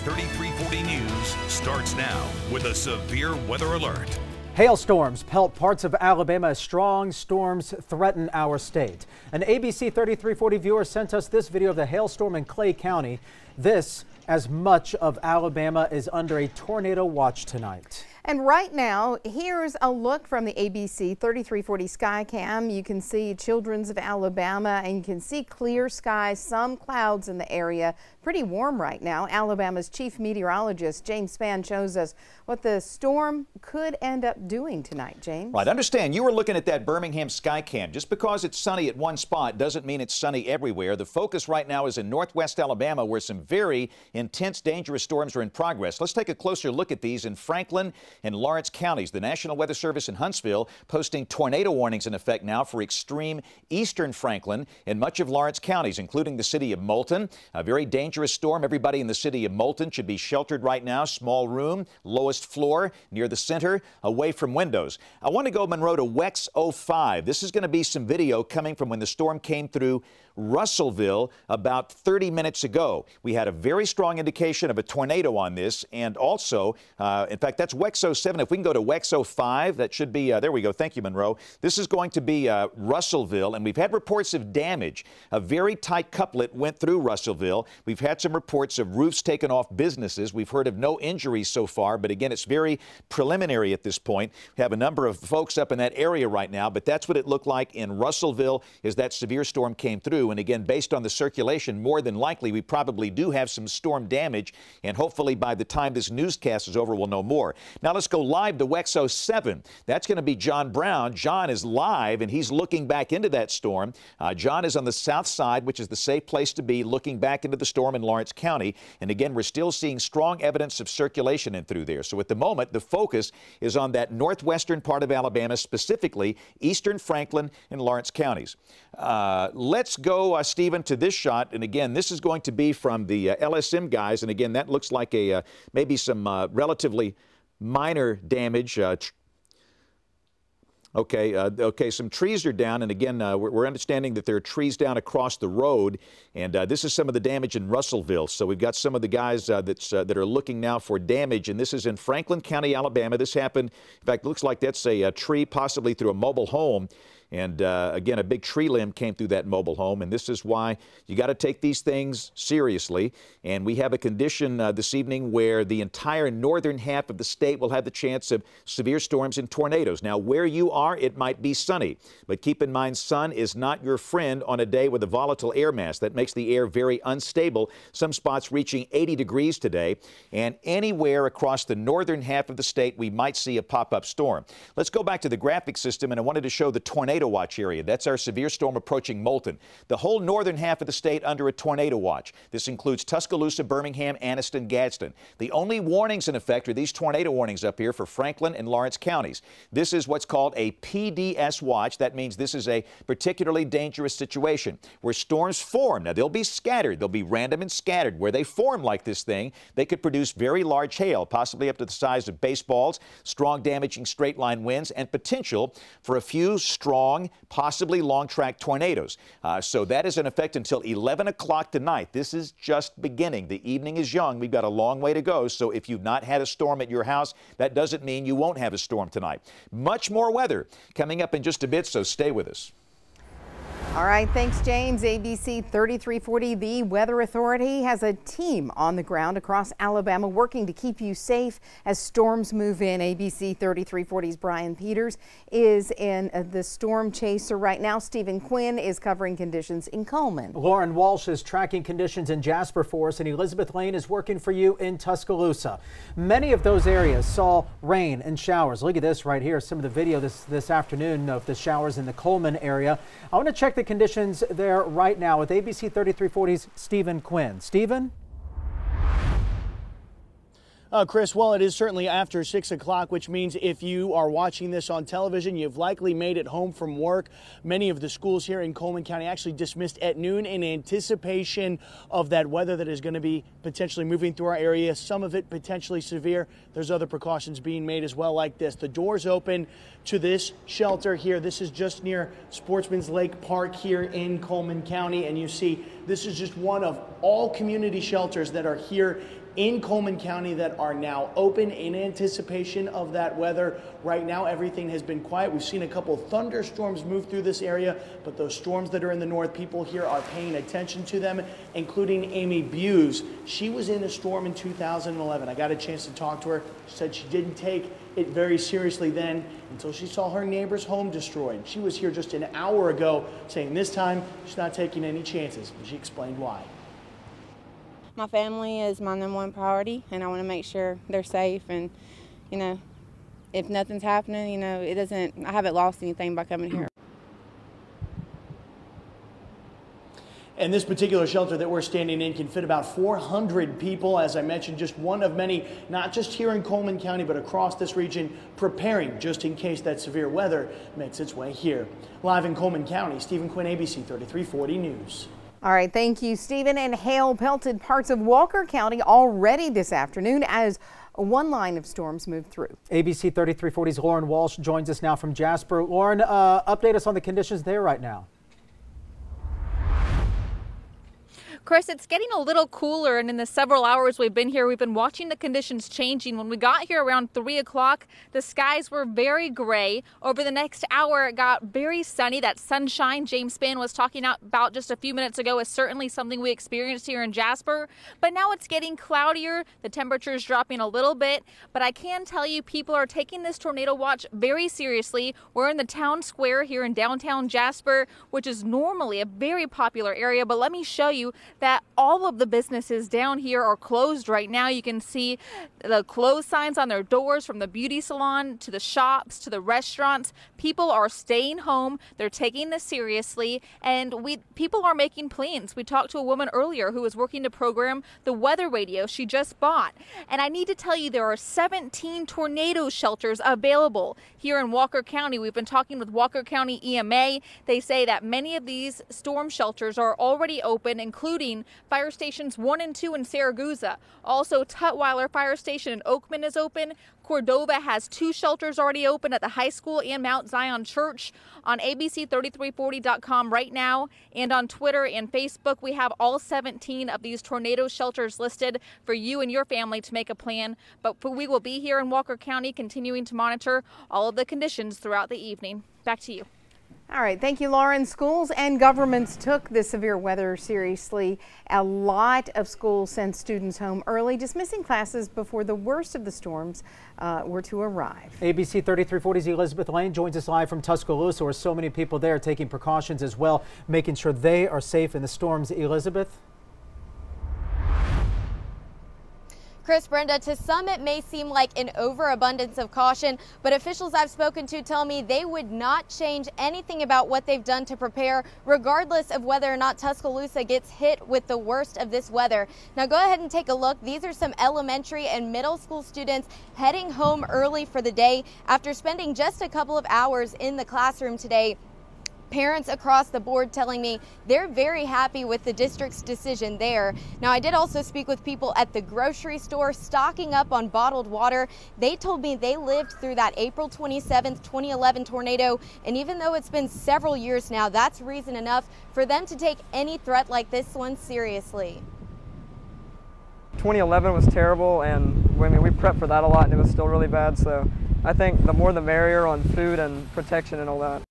3340 News starts now with a severe weather alert. Hailstorms pelt parts of Alabama as strong storms threaten our state. An ABC 3340 viewer sent us this video of the hailstorm in Clay County. This, as much of Alabama is under a tornado watch tonight. And right now, here's a look from the ABC 3340 Skycam. You can see Children's of Alabama, and you can see clear skies, some clouds in the area. Pretty warm right now. Alabama's chief meteorologist, James Spann, shows us what the storm could end up doing tonight. James? Right. Understand, you were looking at that Birmingham Skycam. Just because it's sunny at one spot doesn't mean it's sunny everywhere. The focus right now is in northwest Alabama, where some very intense, dangerous storms are in progress. Let's take a closer look at these in Franklin and Lawrence counties. The National Weather Service in Huntsville posting tornado warnings in effect now for extreme eastern Franklin and much of Lawrence counties, including the city of Moulton. A very dangerous storm. Everybody in the city of Moulton should be sheltered right now. Small room, lowest floor, near the center, away from windows. I want to go, Monroe, to WEX 05. This is going to be some video coming from when the storm came through Russellville about 30 minutes ago. We had a very strong indication of a tornado on this, and also, in fact, that's WEX 07. If we can go to WEX 05, that should be, there we go. Thank you, Monroe. This is going to be Russellville, and we've had reports of damage. A very tight couplet went through Russellville. We've had some reports of roofs taken off businesses. We've heard of no injuries so far, but again, it's very preliminary at this point. We have a number of folks up in that area right now, but that's what it looked like in Russellville as that severe storm came through. And again, based on the circulation, more than likely, we probably do have some storm damage, and hopefully by the time this newscast is over, we'll know more. Now let's go live to WEX 07. That's going to be John Brown. John is live, and he's looking back into that storm. John is on the south side, which is the safe place to be, looking back into the storm in Lawrence County. And again, we're still seeing strong evidence of circulation in through there. So at the moment, the focus is on that northwestern part of Alabama, specifically eastern Franklin and Lawrence counties. Let's go, Stephen, to this shot. And again, this is going to be from the LSM guys. And again, that looks like a maybe some relatively minor damage. Okay, some trees are down, and again, we're understanding that there are trees down across the road, and this is some of the damage in Russellville. So we've got some of the guys that are looking now for damage, and this is in Franklin County, Alabama. This happened, in fact, looks like that's a tree possibly through a mobile home. And again, a big tree limb came through that mobile home, and this is why you got to take these things seriously. And we have a condition this evening where the entire northern half of the state will have the chance of severe storms and tornadoes. Now, where you are, it might be sunny, but keep in mind, sun is not your friend on a day with a volatile air mass. That makes the air very unstable. Some spots reaching 80 degrees today, and anywhere across the northern half of the state, we might see a pop-up storm. Let's go back to the graphic system, and I wanted to show the tornado watch area. That's our severe storm approaching Moulton. The whole northern half of the state under a tornado watch. This includes Tuscaloosa, Birmingham, Anniston, Gadsden. The only warnings in effect are these tornado warnings up here for Franklin and Lawrence counties. This is what's called a PDS watch. That means this is a particularly dangerous situation where storms form. Now, they'll be scattered. They'll be random and scattered. Where they form like this thing, they could produce very large hail, possibly up to the size of baseballs, strong damaging straight line winds, and potential for a few strong, possibly long-track tornadoes. So that is in effect until 11 o'clock tonight. This is just beginning. The evening is young. We've got a long way to go. So if you've not had a storm at your house, that doesn't mean you won't have a storm tonight. Much more weather coming up in just a bit, so stay with us. All right, thanks, James. ABC 3340, the Weather Authority, has a team on the ground across Alabama working to keep you safe as storms move in. ABC 3340's Brian Peters is in the storm chaser right now. Stephen Quinn is covering conditions in Cullman. Lauren Walsh is tracking conditions in Jasper for us, and Elizabeth Lane is working for you in Tuscaloosa. Many of those areas saw rain and showers. Look at this right here, some of the video this afternoon of the showers in the Cullman area. I want to check the conditions there right now with ABC 3340's Stephen Quinn. Stephen? Chris, well, it is certainly after 6 o'clock, which means if you are watching this on television, you've likely made it home from work. Many of the schools here in Cullman County actually dismissed at noon in anticipation of that weather that is going to be potentially moving through our area, some of it potentially severe. There's other precautions being made as well, like this. The doors open to this shelter here. This is just near Sportsman's Lake Park here in Cullman County, and you see this is just one of all community shelters that are here in Cullman County that are now open in anticipation of that weather. Right now, everything has been quiet. We've seen a couple thunderstorms move through this area, but those storms that are in the north, people here are paying attention to them, including Amy Buse. She was in a storm in 2011. I got a chance to talk to her. She said she didn't take it very seriously then until she saw her neighbor's home destroyed. She was here just an hour ago saying this time she's not taking any chances, and she explained why. My family is my #1 priority, and I want to make sure they're safe. And, you know, if nothing's happening, you know, I haven't lost anything by coming here. And this particular shelter that we're standing in can fit about 400 people. As I mentioned, just one of many, not just here in Cullman County, but across this region, preparing just in case that severe weather makes its way here. Live in Cullman County, Stephen Quinn, ABC 3340 News. All right, thank you, Stephen. And hail pelted parts of Walker County already this afternoon as one line of storms moved through. ABC 3340's Lauren Walsh joins us now from Jasper. Lauren, update us on the conditions there right now. Chris, it's getting a little cooler, and in the several hours we've been here, we've been watching the conditions changing. When we got here around 3 o'clock, the skies were very gray. Over the next hour, it got very sunny. That sunshine James Spann was talking about just a few minutes ago is certainly something we experienced here in Jasper. But now it's getting cloudier. The temperature is dropping a little bit. But I can tell you, people are taking this tornado watch very seriously. We're in the town square here in downtown Jasper, which is normally a very popular area. But let me show you that all of the businesses down here are closed right now. You can see the closed signs on their doors, from the beauty salon to the shops to the restaurants. People are staying home. They're taking this seriously, and people are making plans. We talked to a woman earlier who was working to program the weather radio she just bought. And I need to tell you, there are 17 tornado shelters available here in Walker County. We've been talking with Walker County EMA. They say that many of these storm shelters are already open, including fire stations 1 and 2 in Saragusa. Also, Tutwiler Fire Station in Oakman is open. Cordova has 2 shelters already open at the high school and Mount Zion Church. On ABC3340.com right now, and on Twitter and Facebook, we have all 17 of these tornado shelters listed for you and your family to make a plan. But we will be here in Walker County continuing to monitor all of the conditions throughout the evening. Back to you. All right, thank you, Lauren. Schools and governments took the severe weather seriously. A lot of schools sent students home early, dismissing classes before the worst of the storms were to arrive. ABC 3340's Elizabeth Lane joins us live from Tuscaloosa, where so many people there are taking precautions as well, making sure they are safe in the storms. Elizabeth? Chris, Brenda, to some it may seem like an overabundance of caution, but officials I've spoken to tell me they would not change anything about what they've done to prepare, regardless of whether or not Tuscaloosa gets hit with the worst of this weather. Now go ahead and take a look. These are some elementary and middle school students heading home early for the day after spending just a couple of hours in the classroom today. Parents across the board telling me they're very happy with the district's decision there. Now, I did also speak with people at the grocery store stocking up on bottled water. They told me they lived through that April 27th, 2011 tornado, and even though it's been several years now, that's reason enough for them to take any threat like this one seriously. 2011 was terrible, and I mean, we prepped for that a lot, and it was still really bad, so I think the more the merrier on food and protection and all that.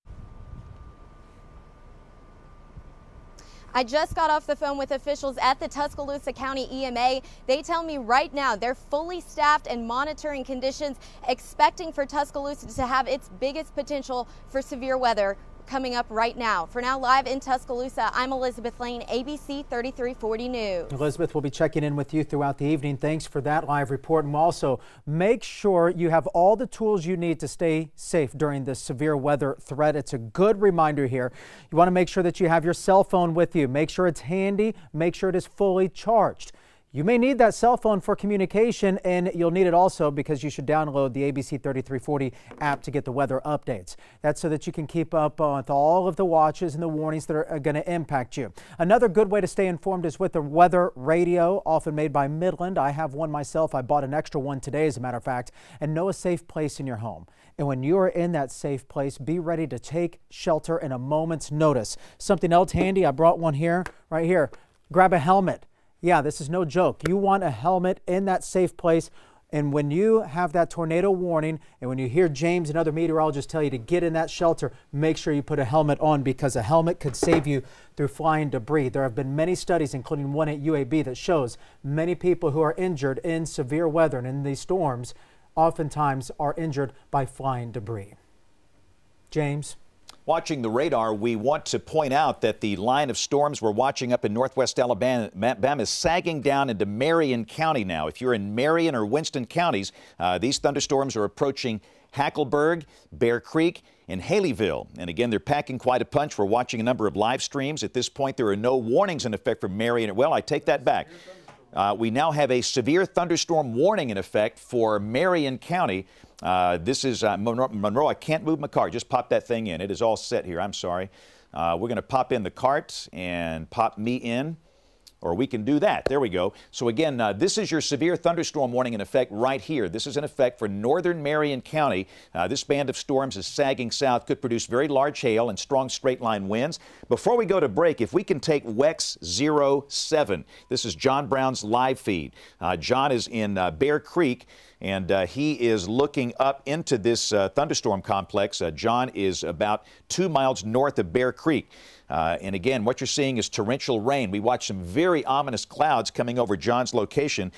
I just got off the phone with officials at the Tuscaloosa County EMA. They tell me right now they're fully staffed and monitoring conditions, expecting for Tuscaloosa to have its biggest potential for severe weather coming up right now. For now, live in Tuscaloosa, I'm Elizabeth Lane, ABC 3340 News. Elizabeth, will be checking in with you throughout the evening. Thanks for that live report. And also, make sure you have all the tools you need to stay safe during this severe weather threat. It's a good reminder here. You want to make sure that you have your cell phone with you. Make sure it's handy. Make sure it is fully charged. You may need that cell phone for communication, and you'll need it also because you should download the ABC 3340 app to get the weather updates. That's so that you can keep up with all of the watches and the warnings that are going to impact you. Another good way to stay informed is with the weather radio, often made by Midland. I have one myself. I bought an extra one today, as a matter of fact, and know a safe place in your home. And when you are in that safe place, be ready to take shelter in a moment's notice. Something else handy, I brought one here, right here. Grab a helmet. Yeah, this is no joke. You want a helmet in that safe place. And when you have that tornado warning, and when you hear James and other meteorologists tell you to get in that shelter, make sure you put a helmet on, because a helmet could save you through flying debris. There have been many studies, including one at UAB, that shows many people who are injured in severe weather and in these storms oftentimes are injured by flying debris. James? Watching the radar, we want to point out that the line of storms we're watching up in northwest Alabama is sagging down into Marion County now. If you're in Marion or Winston counties, these thunderstorms are approaching Hackleburg, Bear Creek, and Haleyville. And again, they're packing quite a punch. We're watching a number of live streams. At this point, there are no warnings in effect for Marion. Well, I take that back. We now have a severe thunderstorm warning in effect for Marion County. This is Monroe. I can't move my car. Just pop that thing in. It is all set here. I'm sorry. We're going to pop in the cart and pop me in. Or we can do that. There we go. So again, this is your severe thunderstorm warning in effect right here. This is in effect for northern Marion County. This band of storms is sagging south, could produce very large hail and strong straight line winds. Before we go to break, if we can take WEX 07. This is John Brown's live feed. John is in Bear Creek, and he is looking up into this thunderstorm complex. John is about 2 miles north of Bear Creek. And again, what you're seeing is torrential rain. We watch some very ominous clouds coming over John's location.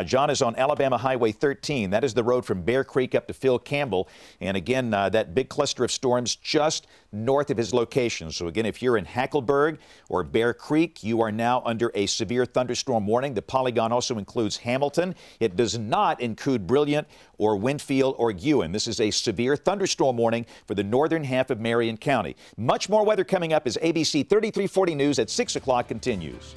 John is on Alabama Highway 13. That is the road from Bear Creek up to Phil Campbell. And again, that big cluster of storms just north of his location. So again, if you're in Hackleburg or Bear Creek, you are now under a severe thunderstorm warning. The polygon also includes Hamilton. It does not include Brilliant or Winfield or Ewan. This is a severe thunderstorm warning for the northern half of Marion County. Much more weather coming up as ABC 3340 News at 6 o'clock continues.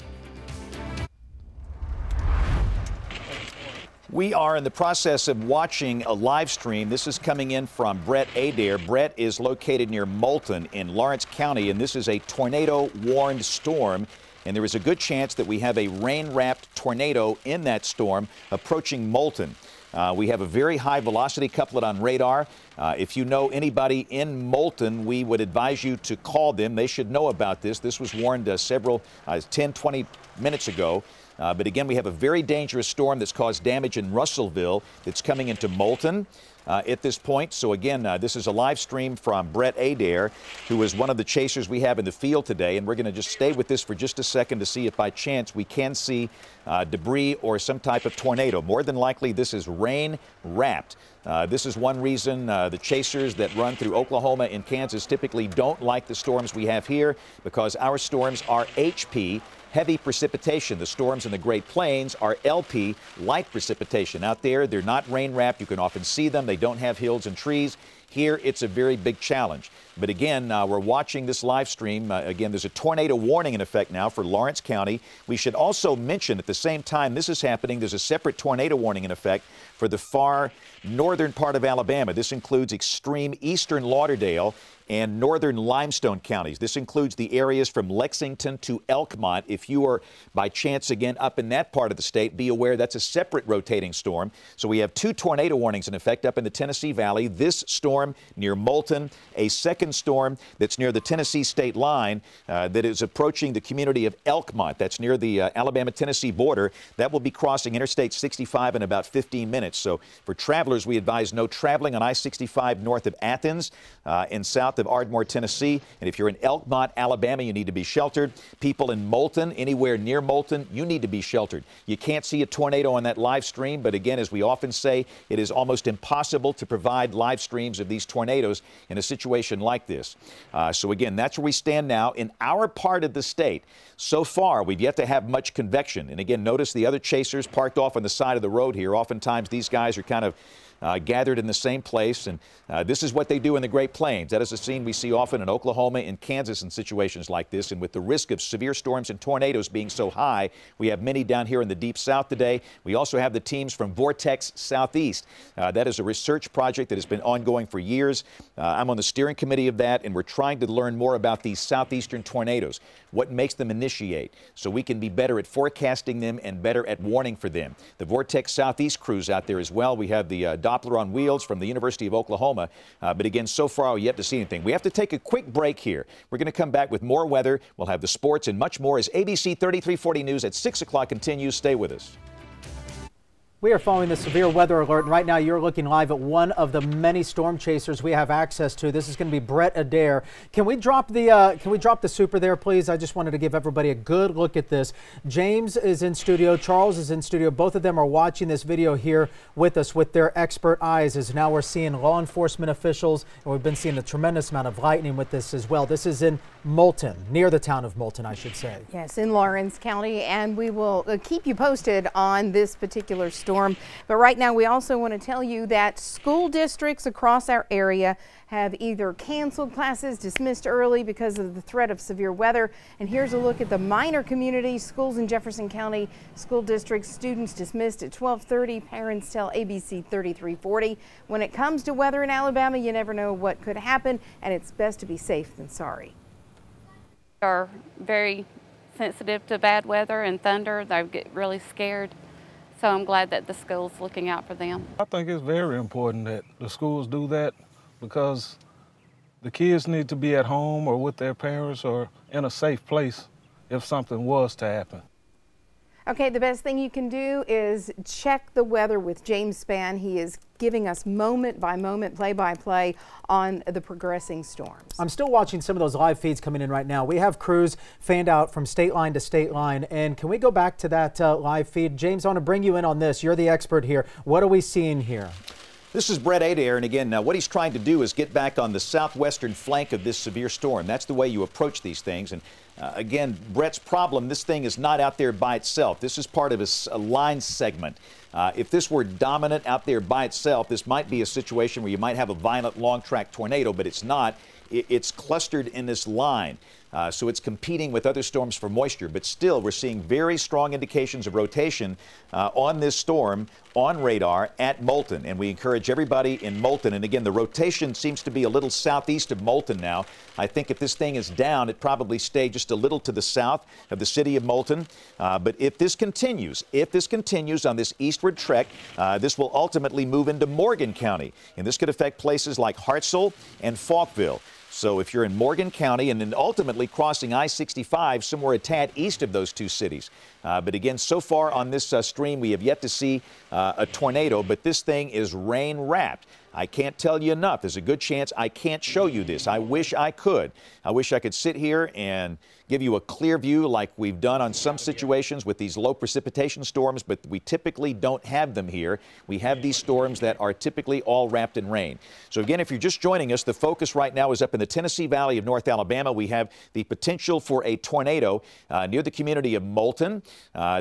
We are in the process of watching a live stream. This is coming in from Brett Adair. Brett is located near Moulton in Lawrence County, and this is a tornado-warned storm. And there is a good chance that we have a rain-wrapped tornado in that storm approaching Moulton. We have a very high velocity couplet on radar. If you know anybody in Moulton, we would advise you to call them. They should know about this. This was warned 10, 20 minutes ago. But again, we have a very dangerous storm that's caused damage in Russellville that's coming into Moulton at this point. So again, this is a live stream from Brett Adair, who is one of the chasers we have in the field today. And we're going to just stay with this for just a second to see if by chance we can see debris or some type of tornado. More than likely, this is rain wrapped. This is one reason the chasers that run through Oklahoma and Kansas typically don't like the storms we have here, because our storms are HP, heavy precipitation. The storms in the Great Plains are LP, light precipitation. Out there, they're not rain-wrapped. You can often see them. They don't have hills and trees. Here, it's a very big challenge. But again, we're watching this live stream. Again, there's a tornado warning in effect now for Lawrence County. We should also mention at the same time this is happening, there's a separate tornado warning in effect for the far northern part of Alabama. This includes extreme eastern Lauderdale and northern Limestone counties. This includes the areas from Lexington to Elkmont. If you are by chance again up in that part of the state, be aware that's a separate rotating storm. So we have 2 tornado warnings in effect up in the Tennessee Valley. This storm near Moulton, a second storm that's near the Tennessee state line that is approaching the community of Elkmont. That's near the Alabama-Tennessee border. That will be crossing Interstate 65 in about 15 minutes. So for travelers, we advise no traveling on I-65 north of Athens and south of Ardmore, Tennessee. And if you're in Elkmont, Alabama, you need to be sheltered. People in Moulton, anywhere near Moulton, you need to be sheltered. You can't see a tornado on that live stream, but again, as we often say, it is almost impossible to provide live streams of these tornadoes in a situation like this. So again, that's where we stand now in our part of the state. So far, we've yet to have much convection. And again, notice the other chasers parked off on the side of the road here. Oftentimes, these guys are kind of gathered in the same place. And this is what they do in the Great Plains. That is a scene we see often in Oklahoma and Kansas in situations like this. And with the risk of severe storms and tornadoes being so high, we have many down here in the Deep South today. We also have the teams from Vortex Southeast. That is a research project that has been ongoing for years. I'm on the steering committee of that, and we're trying to learn more about these southeastern tornadoes, what makes them initiate, so we can be better at forecasting them and better at warning for them. The Vortex Southeast crews out there as well. We have the Doppler on wheels from the University of Oklahoma, but again, so far yet to see anything. We have to take a quick break here. We're going to come back with more weather. We'll have the sports and much more as ABC 3340 News at 6 o'clock continues. Stay with us. We are following the severe weather alert. Right now, you're looking live at one of the many storm chasers we have access to. This is going to be Brett Adair. Can we drop the super there, please? I just wanted to give everybody a good look at this. James is in studio. Charles is in studio. Both of them are watching this video here with us with their expert eyes, as now we're seeing law enforcement officials, and we've been seeing a tremendous amount of lightning with this as well. This is in Moulton, near the town of Moulton, I should say. Yes, in Lawrence County, and we will keep you posted on this particular storm. But right now, we also want to tell you that school districts across our area have either canceled classes, dismissed early because of the threat of severe weather. And here's a look at the minor community schools in Jefferson County school districts. Students dismissed at 12:30. Parents tell ABC 3340. When it comes to weather in Alabama, you never know what could happen, and it's best to be safe than sorry. Are very sensitive to bad weather and thunder. They get really scared. So I'm glad that the school's looking out for them. I think it's very important that the schools do that, because the kids need to be at home or with their parents or in a safe place if something was to happen. Okay, the best thing you can do is check the weather with James Spann. He is giving us moment by moment, play by play on the progressing storms. I'm still watching some of those live feeds coming in right now. We have crews fanned out from state line to state line. And can we go back to that live feed? James, I want to bring you in on this. You're the expert here. What are we seeing here? This is Brett Adair, and again, what he's trying to do is get back on the southwestern flank of this severe storm. That's the way you approach these things. And again, Brett's problem, this thing is not out there by itself. This is part of a line segment. If this were dominant out there by itself, this might be a situation where you might have a violent long-track tornado, but it's not. It's clustered in this line. So it's competing with other storms for moisture, but still we're seeing very strong indications of rotation on this storm on radar at Moulton, and we encourage everybody in Moulton. And again, the rotation seems to be a little southeast of Moulton now. I think if this thing is down, it probably stay just a little to the south of the city of Moulton. But if this continues on this eastward trek, this will ultimately move into Morgan County, and this could affect places like Hartselle and Falkville. So if you're in Morgan County and then ultimately crossing I-65 somewhere a tad east of those two cities. But again, so far on this stream, we have yet to see a tornado, but this thing is rain wrapped. I can't tell you enough. There's a good chance I can't show you this. I wish I could. I wish I could sit here and give you a clear view like we've done on some situations with these low precipitation storms, but we typically don't have them here. We have these storms that are typically all wrapped in rain. So again, if you're just joining us, the focus right now is up in the Tennessee Valley of North Alabama. We have the potential for a tornado near the community of Moulton.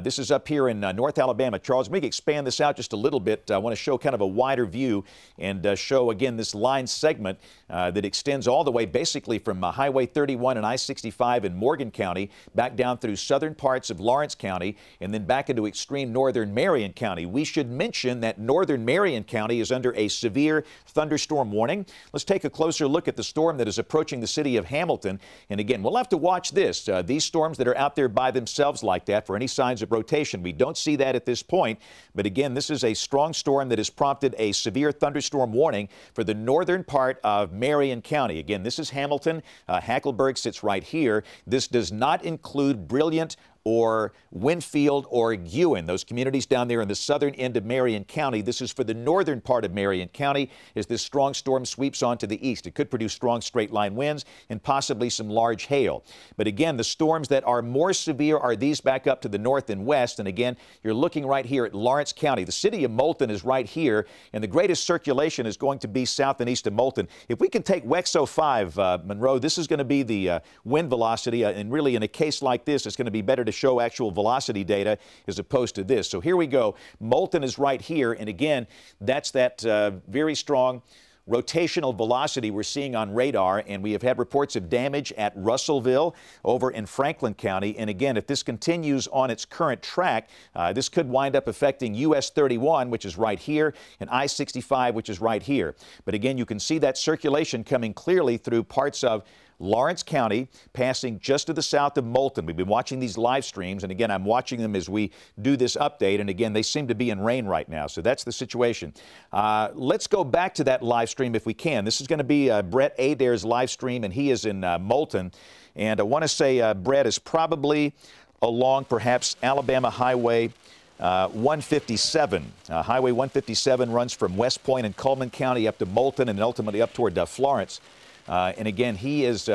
This is up here in North Alabama. Charles, let me expand this out just a little bit. I want to show kind of a wider view and show again this line segment that extends all the way basically from Highway 31 and I-65 in Morgan County back down through southern parts of Lawrence County and then back into extreme northern Marion County. We should mention that northern Marion County is under a severe thunderstorm warning. Let's take a closer look at the storm that is approaching the city of Hamilton. And again, we'll have to watch this. These storms that are out there by themselves like that for any signs of rotation. We don't see that at this point. But again, this is a strong storm that has prompted a severe thunderstorm warning for the northern part of Marion County. Again, this is Hamilton. Hackleburg sits right here. This does not include Brilliant or Winfield or Ewan, those communities down there in the southern end of Marion County. This is for the northern part of Marion County as this strong storm sweeps on to the east. It could produce strong straight line winds and possibly some large hail. But again, the storms that are more severe are these back up to the north and west. And again, you're looking right here at Lawrence County. The city of Moulton is right here, and the greatest circulation is going to be south and east of Moulton. If we can take WEX 05, Monroe, this is going to be the wind velocity, and really in a case like this, it's going to be better to to show actual velocity data as opposed to this. So here we go. Moulton is right here, and again, that's that very strong rotational velocity we're seeing on radar, and we have had reports of damage at Russellville over in Franklin County. And again, if this continues on its current track, this could wind up affecting US 31, which is right here, and I-65, which is right here. But again, you can see that circulation coming clearly through parts of Lawrence County, passing just to the south of Moulton. We've been watching these live streams, and again, I'm watching them as we do this update, and again, they seem to be in rain right now, so that's the situation. Let's go back to that live stream if we can. This is going to be Brett Adair's live stream, and he is in Moulton, and I want to say Brett is probably along perhaps Alabama Highway 157. Highway 157 runs from West Point in Cullman County up to Moulton and ultimately up toward Florence. And again, he is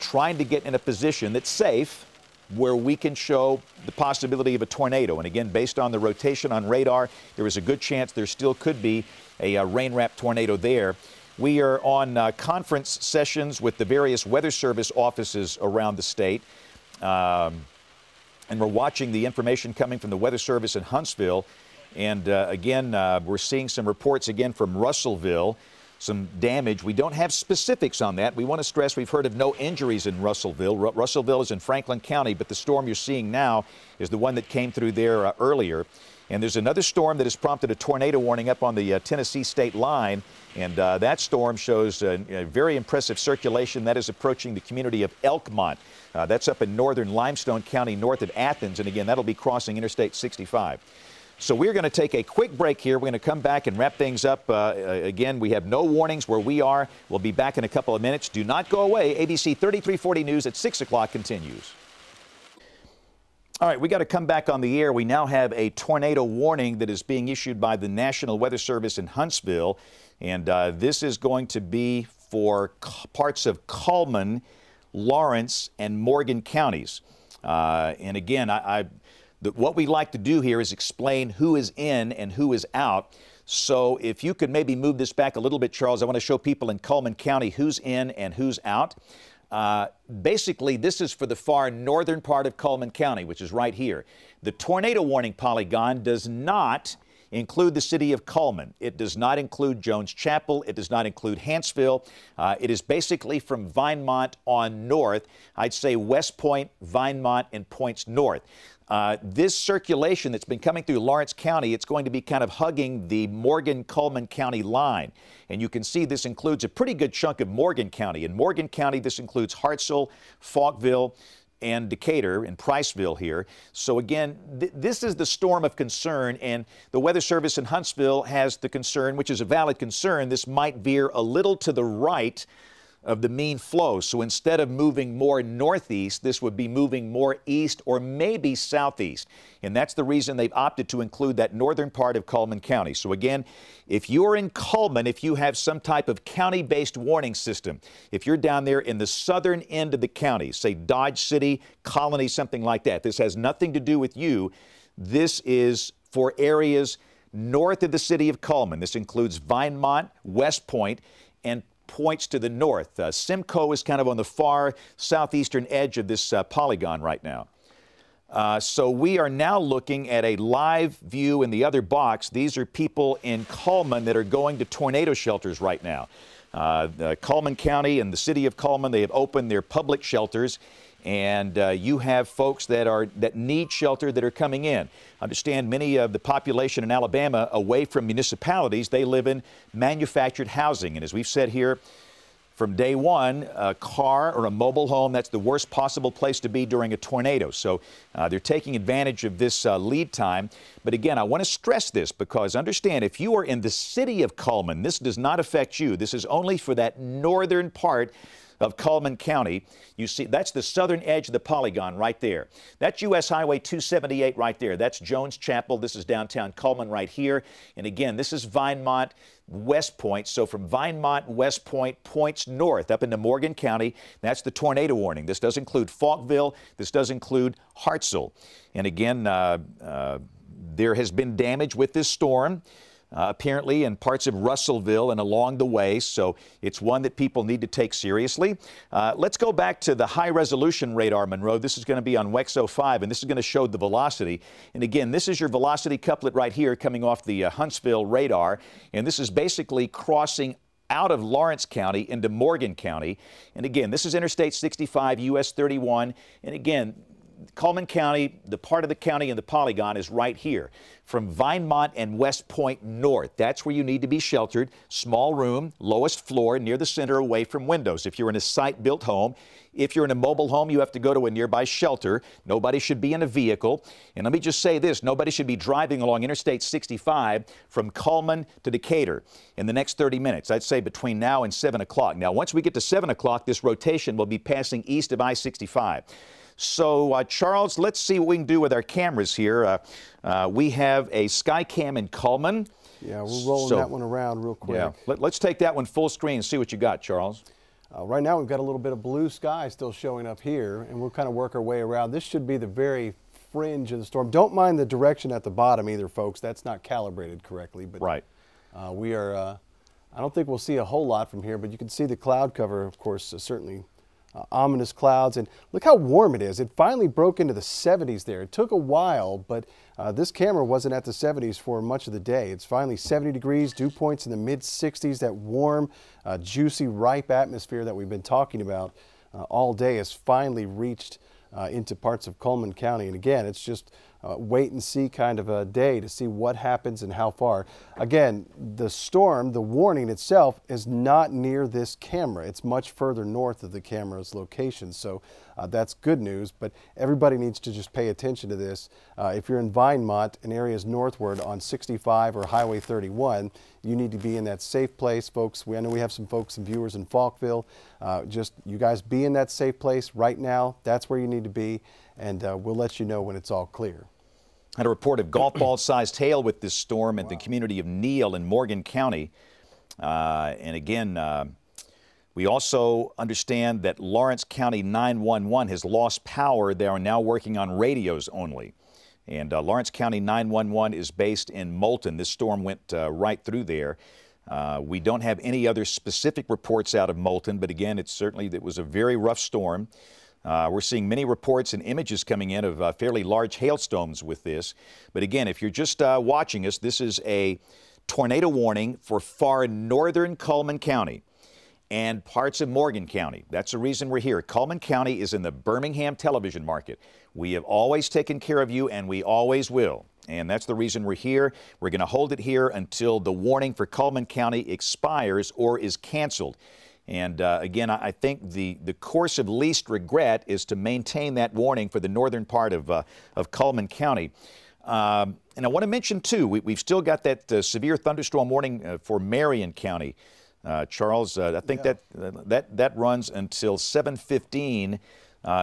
trying to get in a position that's safe where we can show the possibility of a tornado. And again, based on the rotation on radar, there is a good chance there still could be a rain-wrapped tornado there. We are on conference sessions with the various Weather Service offices around the state. And we're watching the information coming from the Weather Service in Huntsville. And again, we're seeing some reports again from Russellville. Some damage. We don't have specifics on that. We want to stress we've heard of no injuries in Russellville. Russellville is in Franklin County, but the storm you're seeing now is the one that came through there earlier. And there's another storm that has prompted a tornado warning up on the Tennessee state line. And that storm shows a very impressive circulation. That is approaching the community of Elkmont. That's up in northern Limestone County, north of Athens. And again, that'll be crossing Interstate 65. So we're going to take a quick break here. We're going to come back and wrap things up. Again, we have no warnings where we are. We'll be back in a couple of minutes. Do not go away. ABC 3340 News at 6 o'clock continues. All right, we got to come back on the air. We now have a tornado warning that is being issued by the National Weather Service in Huntsville. And this is going to be for parts of Cullman, Lawrence, and Morgan counties. And again, what we like to do here is explain who is in and who is out. So if you could maybe move this back a little bit, Charles, I want to show people in Cullman County who's in and who's out. Basically, this is for the far northern part of Cullman County, which is right here. The tornado warning polygon does not include the city of Cullman. It does not include Jones Chapel. It does not include Hanceville. It is basically from Vinemont on north. I'd say West Point, Vinemont, and points north. This circulation that's been coming through Lawrence County, it's going to be kind of hugging the Morgan-Cullman County line. And you can see this includes a pretty good chunk of Morgan County. In Morgan County, this includes Hartselle, Falkville, and Decatur and Priceville here. So again, this is the storm of concern, and the Weather Service in Huntsville has the concern, which is a valid concern, this might veer a little to the right of the mean flow. So instead of moving more northeast, this would be moving more east or maybe southeast. And that's the reason they've opted to include that northern part of Cullman County. So again, if you're in Cullman, if you have some type of county-based warning system, if you're down there in the southern end of the county, say Dodge City, Colony, something like that, this has nothing to do with you. This is for areas north of the city of Cullman. This includes Vinemont, West Point, and points to the north. Simcoe is kind of on the far southeastern edge of this polygon right now. So we are now looking at a live view in the other box. These are people in Cullman that are going to tornado shelters right now. Cullman County and the city of Cullman, they have opened their public shelters, and you have folks that need shelter that are coming in. Understand many of the population in Alabama away from municipalities, they live in manufactured housing. And as we've said here from day one, a car or a mobile home, that's the worst possible place to be during a tornado. So they're taking advantage of this lead time. But again, I want to stress this because understand, if you are in the city of Cullman, this does not affect you. This is only for that northern part of Cullman County. You see, that's the southern edge of the polygon right there. That's US Highway 278 right there. That's Jones Chapel. This is downtown Cullman right here. And again, this is Vinemont, West Point. So from Vinemont, West Point, points north up into Morgan County, that's the tornado warning. This does include Falkville. This does include Hartselle. And again, there has been damage with this storm. apparently in parts of Russellville and along the way, so it's one that people need to take seriously. Let's go back to the high-resolution radar, Monroe. This is going to be on WEX 05, and this is going to show the velocity. And again, this is your velocity couplet right here coming off the Huntsville radar, and this is basically crossing out of Lawrence County into Morgan County. And again, this is Interstate 65, US 31, and again, Cullman County, the part of the county in the polygon is right here from Vinemont and West Point north. That's where you need to be sheltered. Small room, lowest floor, near the center, away from windows. If you're in a site-built home, if you're in a mobile home, you have to go to a nearby shelter. Nobody should be in a vehicle. And let me just say this, nobody should be driving along Interstate 65 from Cullman to Decatur in the next 30 minutes. I'd say between now and 7 o'clock. Now, once we get to 7 o'clock, this rotation will be passing east of I-65. So, Charles, let's see what we can do with our cameras here. We have a Skycam in Cullman. Yeah, we're rolling that one around real quick. Yeah, let's take that one full screen and see what you got, Charles. Right now we've got a little bit of blue sky still showing up here, and we'll kind of work our way around. This should be the very fringe of the storm. Don't mind the direction at the bottom either, folks. That's not calibrated correctly. But right. We are, I don't think we'll see a whole lot from here, but you can see the cloud cover, of course, certainly ominous clouds. And look how warm it is. It finally broke into the 70s there. It took a while, but this camera wasn't at the 70s for much of the day. It's finally 70 degrees, dew points in the mid-60s. That warm, juicy, ripe atmosphere that we've been talking about all day has finally reached into parts of Cullman County. And again, it's just wait and see kind of a day to see what happens and how far. Again, the storm, the warning itself is not near this camera. It's much further north of the camera's location. So that's good news, but everybody needs to just pay attention to this. If you're in Vinemont and areas northward on 65 or Highway 31, you need to be in that safe place, folks. I know we have some folks and viewers in Falkville. Just you guys be in that safe place right now. That's where you need to be, and we'll let you know when it's all clear. Had a report of golf ball-sized hail with this storm at the community of Neal in Morgan County. And again, we also understand that Lawrence County 911 has lost power. They are now working on radios only. And Lawrence County 911 is based in Moulton. This storm went right through there. We don't have any other specific reports out of Moulton, but again, it was a very rough storm. We're seeing many reports and images coming in of fairly large hailstones with this. But again, if you're just watching us, this is a tornado warning for far northern Cullman County and parts of Morgan County. That's the reason we're here. Cullman County is in the Birmingham television market. We have always taken care of you, and we always will. And that's the reason we're here. We're going to hold it here until the warning for Cullman County expires or is canceled. And again, I think the course of least regret is to maintain that warning for the northern part of Cullman County. And I want to mention, too, we've still got that severe thunderstorm warning for Marion County. Charles, I think that runs until 7:15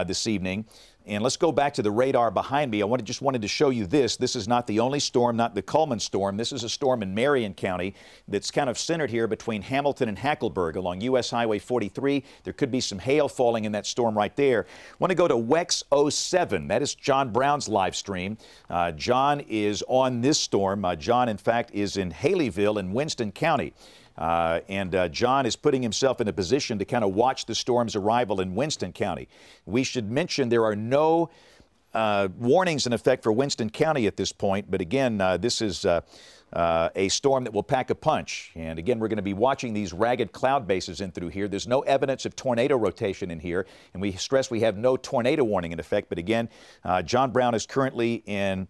this evening. And let's go back to the radar behind me. I just wanted to show you this. This is not the only storm, not the Cullman storm. This is a storm in Marion County that's kind of centered here between Hamilton and Hackleburg along U.S. Highway 43. There could be some hail falling in that storm right there. I want to go to WEX 07. That is John Brown's live stream. John is on this storm. John, in fact, is in Haleyville in Winston County. John is putting himself in a position to kind of watch the storm's arrival in Winston County. We should mention there are no warnings in effect for Winston County at this point, but again, this is a storm that will pack a punch. And again, we're going to be watching these ragged cloud bases in through here. There's no evidence of tornado rotation in here, and we stress we have no tornado warning in effect. But again, John Brown is currently in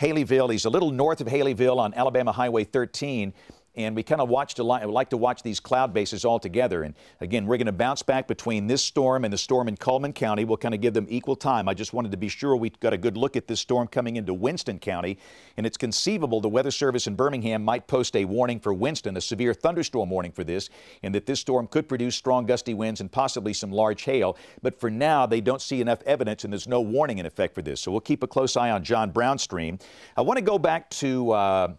Haleyville. He's a little north of Haleyville on Alabama Highway 13. And we kind of like to watch these cloud bases all together. And again, we're going to bounce back between this storm and the storm in Cullman County. We'll kind of give them equal time. I just wanted to be sure we got a good look at this storm coming into Winston County. And it's conceivable the Weather Service in Birmingham might post a warning for Winston, a severe thunderstorm warning for this, and that this storm could produce strong gusty winds and possibly some large hail. But for now, they don't see enough evidence, and there's no warning in effect for this. So we'll keep a close eye on John Brown's stream. I want to go back to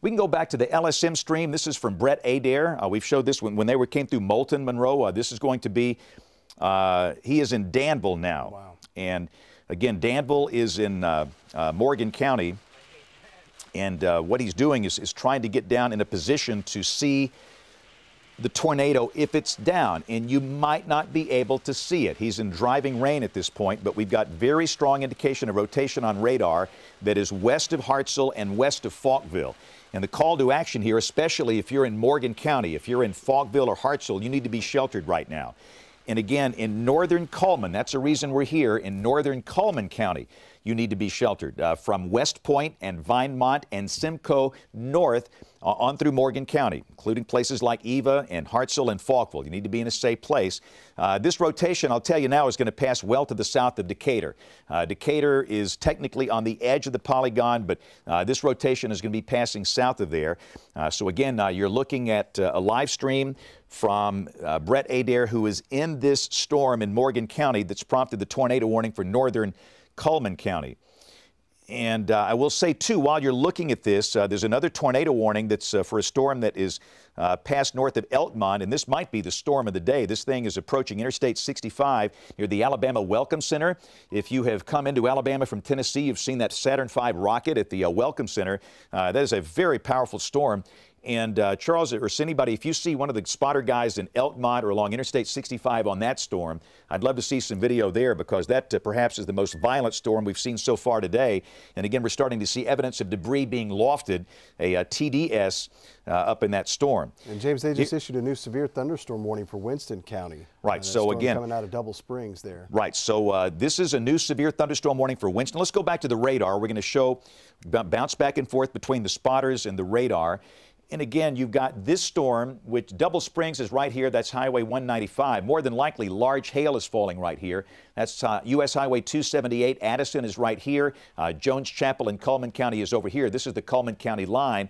we can go back to the LSM stream. This is from Brett Adair. We've showed this when they came through Moulton, Monroe. This is going to be, he is in Danville now. Wow. And again, Danville is in Morgan County. And what he's doing is trying to get down in a position to see the tornado if it's down, and you might not be able to see it. He's in driving rain at this point, but we've got very strong indication of rotation on radar that is west of Hartselle and west of Falkville. And the call to action here, especially if you're in Morgan County, if you're in Falkville or Hartselle, you need to be sheltered right now. And again, in northern Cullman, that's the reason we're here, in northern Cullman County, you need to be sheltered from West Point and Vinemont and Simcoe north on through Morgan County, including places like Eva and Hartselle and Falkville. You need to be in a safe place. This rotation, I'll tell you now, is going to pass well to the south of Decatur. Decatur is technically on the edge of the polygon, but this rotation is going to be passing south of there. So again, you're looking at a live stream from Brett Adair, who is in this storm in Morgan County that's prompted the tornado warning for northern Cullman County. And I will say, too, while you're looking at this, there's another tornado warning that's for a storm that is past north of Elkmont, and this might be the storm of the day. This thing is approaching Interstate 65 near the Alabama Welcome Center. If you have come into Alabama from Tennessee, you've seen that Saturn V rocket at the Welcome Center. That is a very powerful storm. And Charles, or anybody, if you see one of the spotter guys in Elkmont or along Interstate 65 on that storm, I'd love to see some video there, because that perhaps is the most violent storm we've seen so far today. And again, we're starting to see evidence of debris being lofted, a TDS, up in that storm. And James, they just issued a new severe thunderstorm warning for Winston County. Right, so again, coming out of Double Springs there. Right, so this is a new severe thunderstorm warning for Winston. Let's go back to the radar. We're going to show bounce back and forth between the spotters and the radar. And again, you've got this storm, which Double Springs is right here. That's Highway 195. More than likely, large hail is falling right here. That's U.S. Highway 278. Addison is right here. Jones Chapel in Cullman County is over here. This is the Cullman County line.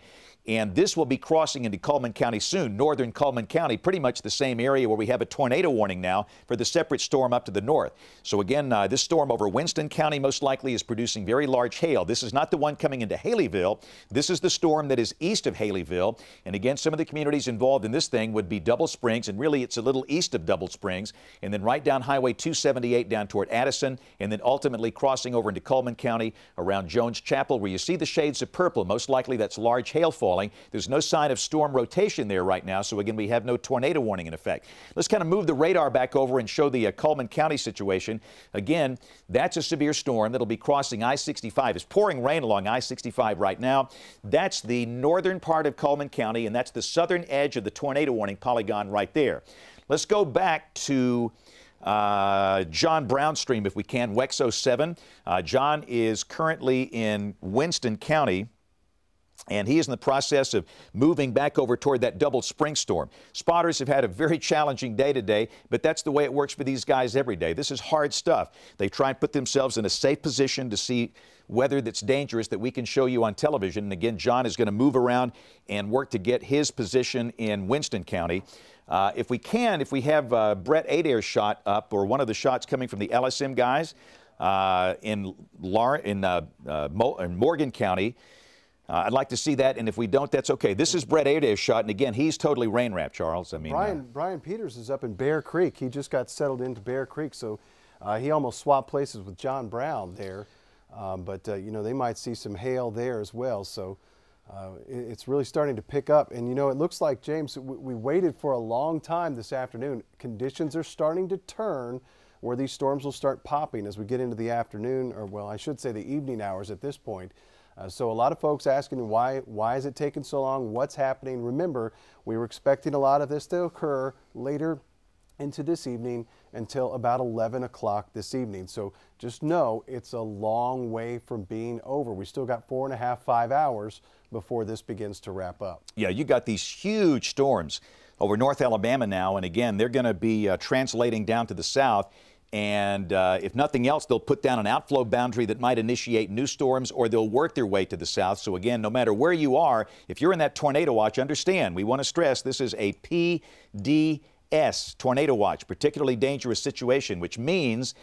And this will be crossing into Cullman County soon. Northern Cullman County, pretty much the same area where we have a tornado warning now for the separate storm up to the north. So again, this storm over Winston County most likely is producing very large hail. This is not the one coming into Haleyville. This is the storm that is east of Haleyville. And again, some of the communities involved in this thing would be Double Springs, and really it's a little east of Double Springs, and then right down Highway 278 down toward Addison, and then ultimately crossing over into Cullman County around Jones Chapel, where you see the shades of purple. Most likely that's large hail falling. There's no sign of storm rotation there right now, so again, we have no tornado warning in effect. Let's kind of move the radar back over and show the Cullman County situation. Again, that's a severe storm that'll be crossing I-65. It's pouring rain along I-65 right now. That's the northern part of Cullman County, and that's the southern edge of the tornado warning polygon right there. Let's go back to John Brown Stream, if we can, WEXO 7. John is currently in Winston County, and he is in the process of moving back over toward that Double Spring storm. Spotters have had a very challenging day today, but that's the way it works for these guys every day. This is hard stuff. They try and put themselves in a safe position to see weather that's dangerous that we can show you on television. And again, John is going to move around and work to get his position in Winston County. If we have Brett Adair's shot up, or one of the shots coming from the LSM guys in Morgan County, I'd like to see that, and if we don't, that's okay. This is Brett Adair's shot, and again, he's totally rain-wrapped, Charles. I mean, Brian Peters is up in Bear Creek. He just got settled into Bear Creek, so he almost swapped places with John Brown there. You know, they might see some hail there as well, so it's really starting to pick up. And, you know, it looks like, James, we waited for a long time this afternoon. Conditions are starting to turn where these storms will start popping as we get into the afternoon, or, well, I should say the evening hours at this point. So a lot of folks asking why is it taking so long? What's happening? Remember, we were expecting a lot of this to occur later into this evening until about 11 o'clock this evening. So just know it's a long way from being over. We still got 4.5, 5 hours before this begins to wrap up. Yeah, you got these huge storms over North Alabama now, and again, they're going to be translating down to the south. And if nothing else, they'll put down an outflow boundary that might initiate new storms, or they'll work their way to the south. So again, no matter where you are, if you're in that tornado watch, understand, we want to stress this is a PDS, tornado watch, particularly dangerous situation, which means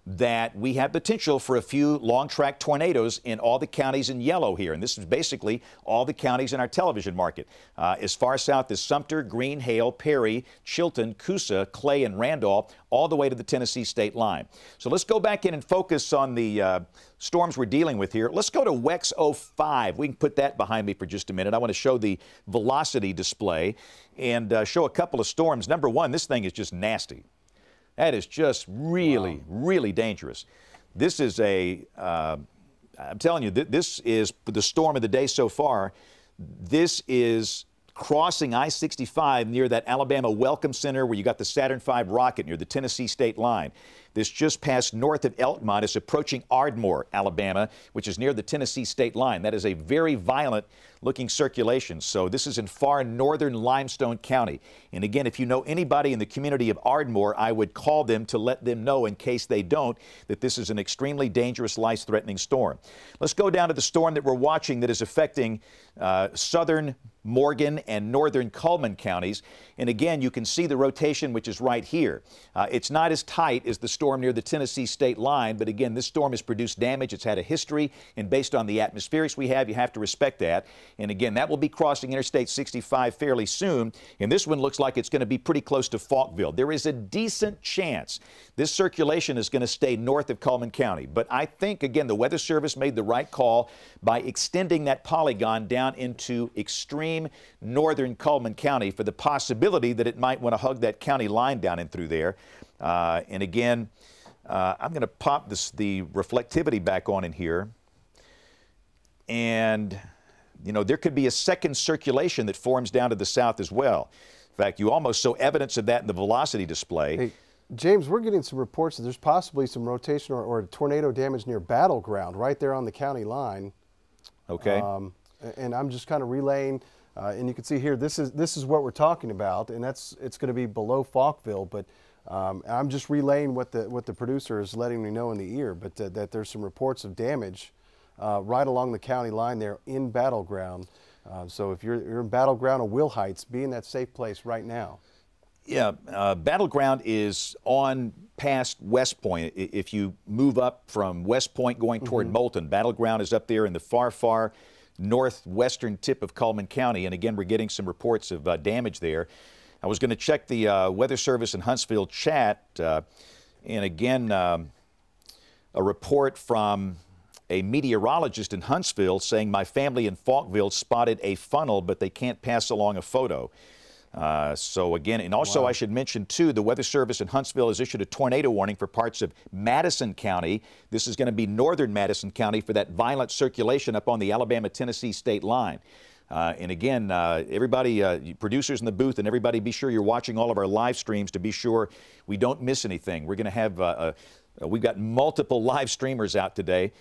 that we have potential for a few long-track tornadoes in all the counties in yellow here. And this is basically all the counties in our television market. As far south as Sumter, Greene, Hale, Perry, Chilton, Coosa, Clay, and Randolph, all the way to the Tennessee state line. So let's go back in and focus on the storms we're dealing with here. Let's go to WEX 05. We can put that behind me for just a minute. I want to show the velocity display and show a couple of storms. Number one, this thing is just nasty. That is just really, really dangerous. This is I'm telling you, this is the storm of the day so far. This is crossing I-65 near that Alabama Welcome Center where you got the Saturn V rocket near the Tennessee state line. This just passed north of Elkmont. It's approaching Ardmore, Alabama, which is near the Tennessee state line. That is a very violent looking circulation. So this is in far northern Limestone County. And again, if you know anybody in the community of Ardmore, I would call them to let them know, in case they don't, that this is an extremely dangerous, life-threatening storm. Let's go down to the storm that we're watching that is affecting southern Morgan and northern Cullman counties. And again, you can see the rotation, which is right here. It's not as tight as the storm near the Tennessee state line, but again, this storm has produced damage. It's had a history, and based on the atmospherics we have, you have to respect that. And again, that will be crossing Interstate 65 fairly soon, and this one looks like it's going to be pretty close to Falkville. There is a decent chance this circulation is going to stay north of Cullman County, but I think, again, the Weather Service made the right call by extending that polygon down into extreme northern Cullman County for the possibility that it might want to hug that county line down in through there. And again, I'm going to pop the reflectivity back on in here. And, you know, there could be a second circulation that forms down to the south as well. In fact, you almost saw evidence of that in the velocity display. Hey, James, we're getting some reports that there's possibly some rotation or tornado damage near Battleground right there on the county line. Okay. And I'm just kind of relaying, and you can see here, this is what we're talking about, and it's going to be below Falkville, but I'm just relaying what the producer is letting me know in the ear, but that there's some reports of damage right along the county line there in Battleground. So if you're in Battleground or Will Heights, be in that safe place right now. Yeah, Battleground is on past West Point. If you move up from West Point going toward Moulton, Battleground is up there in the far, far northwestern tip of Cullman County. And again, we're getting some reports of damage there. I was going to check the Weather Service in Huntsville chat, and again, a report from a meteorologist in Huntsville saying my family in Falkville spotted a funnel, but they can't pass along a photo. So again, and also I should mention too, the Weather Service in Huntsville has issued a tornado warning for parts of Madison County. This is going to be northern Madison County for that violent circulation up on the Alabama-Tennessee state line. And again, everybody, producers in the booth and everybody, be sure you're watching all of our live streams to be sure we don't miss anything. We're going to have, we've got multiple live streamers out today.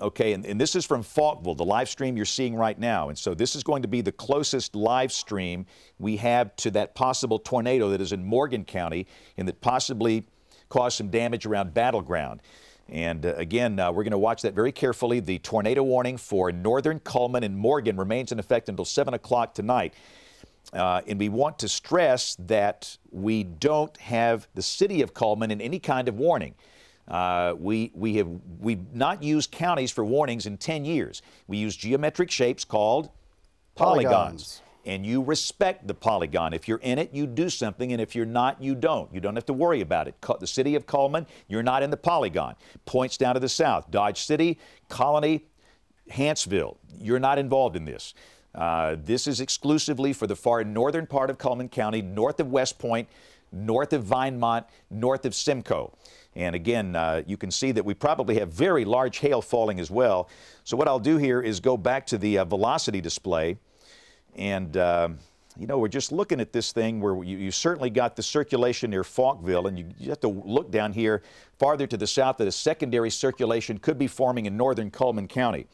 Okay, and this is from Falkville, the live stream you're seeing right now. And so this is going to be the closest live stream we have to that possible tornado that is in Morgan County and that possibly caused some damage around Battleground. And again, we're going to watch that very carefully. The tornado warning for northern Cullman and Morgan remains in effect until 7 o'clock tonight. And we want to stress that we don't have the city of Cullman in any kind of warning. We've not used counties for warnings in 10 years. We use geometric shapes called polygons. And you respect the polygon. If you're in it, you do something, and if you're not, you don't. You don't have to worry about it. The city of Cullman, you're not in the polygon. Points down to the south. Dodge City, Colony, Hanceville, you're not involved in this. This is exclusively for the far northern part of Cullman County, north of West Point, north of Vinemont, north of Simcoe. And again, you can see that we probably have very large hail falling as well. So what I'll do here is go back to the velocity display. And, you know, we're just looking at this thing where you certainly got the circulation near Falkville, and you have to look down here farther to the south that a secondary circulation could be forming in northern Cullman County.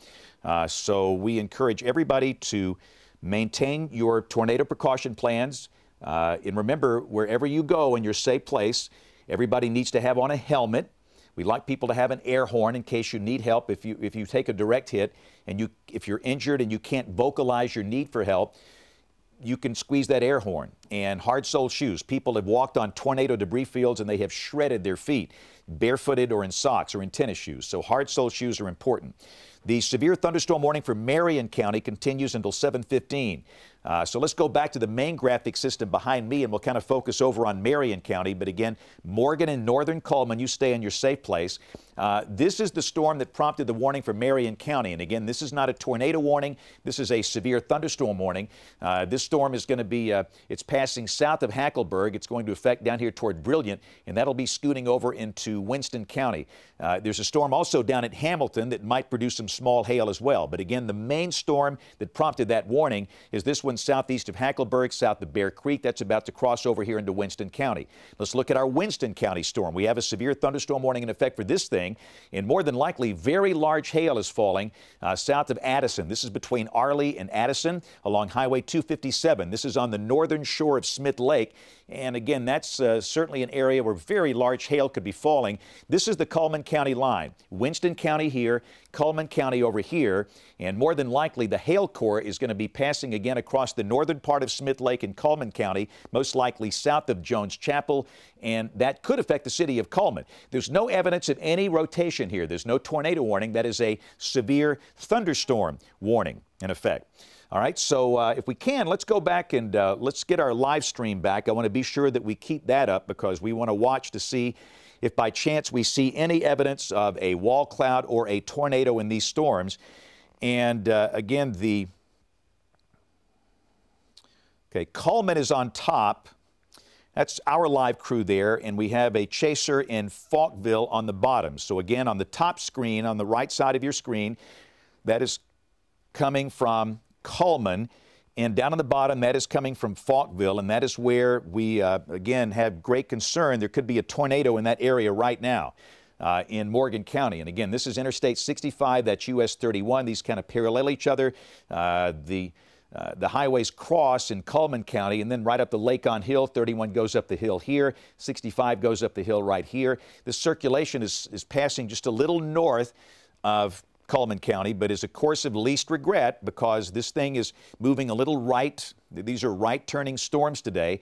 So we encourage everybody to maintain your tornado precaution plans. And remember, wherever you go in your safe place, everybody needs to have on a helmet. We like people to have an air horn in case you need help if you take a direct hit and if you're injured and you can't vocalize your need for help. you can squeeze that air horn. And hard-soled shoes. People have walked on tornado debris fields and they have shredded their feet, barefooted or in socks or in tennis shoes. So hard-soled shoes are important. The severe thunderstorm warning for Marion County continues until 7:15. So let's go back to the main graphic system behind me, and we'll kind of focus over on Marion County. But again, Morgan and northern Cullman, you stay in your safe place. This is the storm that prompted the warning for Marion County. And again, this is not a tornado warning. This is a severe thunderstorm warning. This storm is going to be, it's passing south of Hackleburg. It's going to affect down here toward Brilliant, and that'll be scooting over into Winston County. There's a storm also down at Hamilton that might produce some small hail as well. But again, the main storm that prompted that warning is this one southeast of Hackleburg, south of Bear Creek. That's about to cross over here into Winston County. Let's look at our Winston County storm. We have a severe thunderstorm warning in effect for this thing, and more than likely, very large hail is falling south of Addison. This is between Arley and Addison along Highway 257. This is on the northern shore of Smith Lake. And again, that's certainly an area where very large hail could be falling. This is the Cullman County line. Winston County here, Cullman County over here, and more than likely the hail core is going to be passing again across the northern part of Smith Lake and Cullman County, most likely south of Jones Chapel, and that could affect the city of Cullman. There's no evidence of any rotation here. There's no tornado warning. That is a severe thunderstorm warning in effect. All right, so if we can, let's go back and let's get our live stream back. I want to be sure that we keep that up because we want to watch to see if by chance we see any evidence of a wall cloud or a tornado in these storms. And again, Cullman is on top. That's our live crew there, and we have a chaser in Falkville on the bottom. So again, on the top screen, on the right side of your screen, that is coming from Cullman, and down on the bottom, that is coming from Falkville, and that is where we, again, have great concern. There could be a tornado in that area right now in Morgan County. And again, this is Interstate 65, that's US 31. These kind of parallel each other. The highways cross in Cullman County, and then right up the lake on hill. 31 goes up the hill here. 65 goes up the hill right here. The circulation is passing just a little north of Cullman County, but is a course of least regret because this thing is moving a little right. These are right-turning storms today.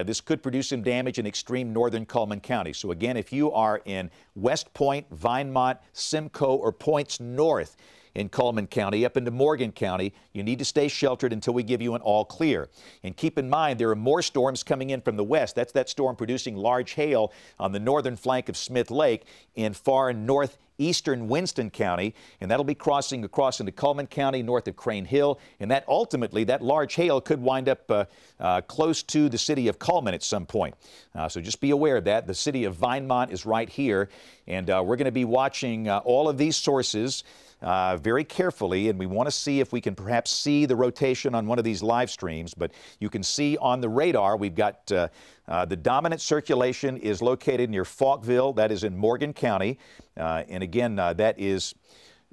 This could produce some damage in extreme northern Cullman County. So again, if you are in West Point, Vinemont, Simcoe, or points north in Cullman County up into Morgan County, you need to stay sheltered until we give you an all clear. And keep in mind, there are more storms coming in from the west. That's that storm producing large hail on the northern flank of Smith Lake in far northeastern Winston County, and that'll be crossing across into Cullman County north of Crane Hill, and that ultimately, that large hail could wind up close to the city of Cullman at some point. So just be aware of that. The city of Vinemont is right here, and we're going to be watching all of these sources very carefully, and we want to see if we can perhaps see the rotation on one of these live streams. But you can see on the radar, we've got the dominant circulation is located near Falkville. That is in Morgan County. And again, that is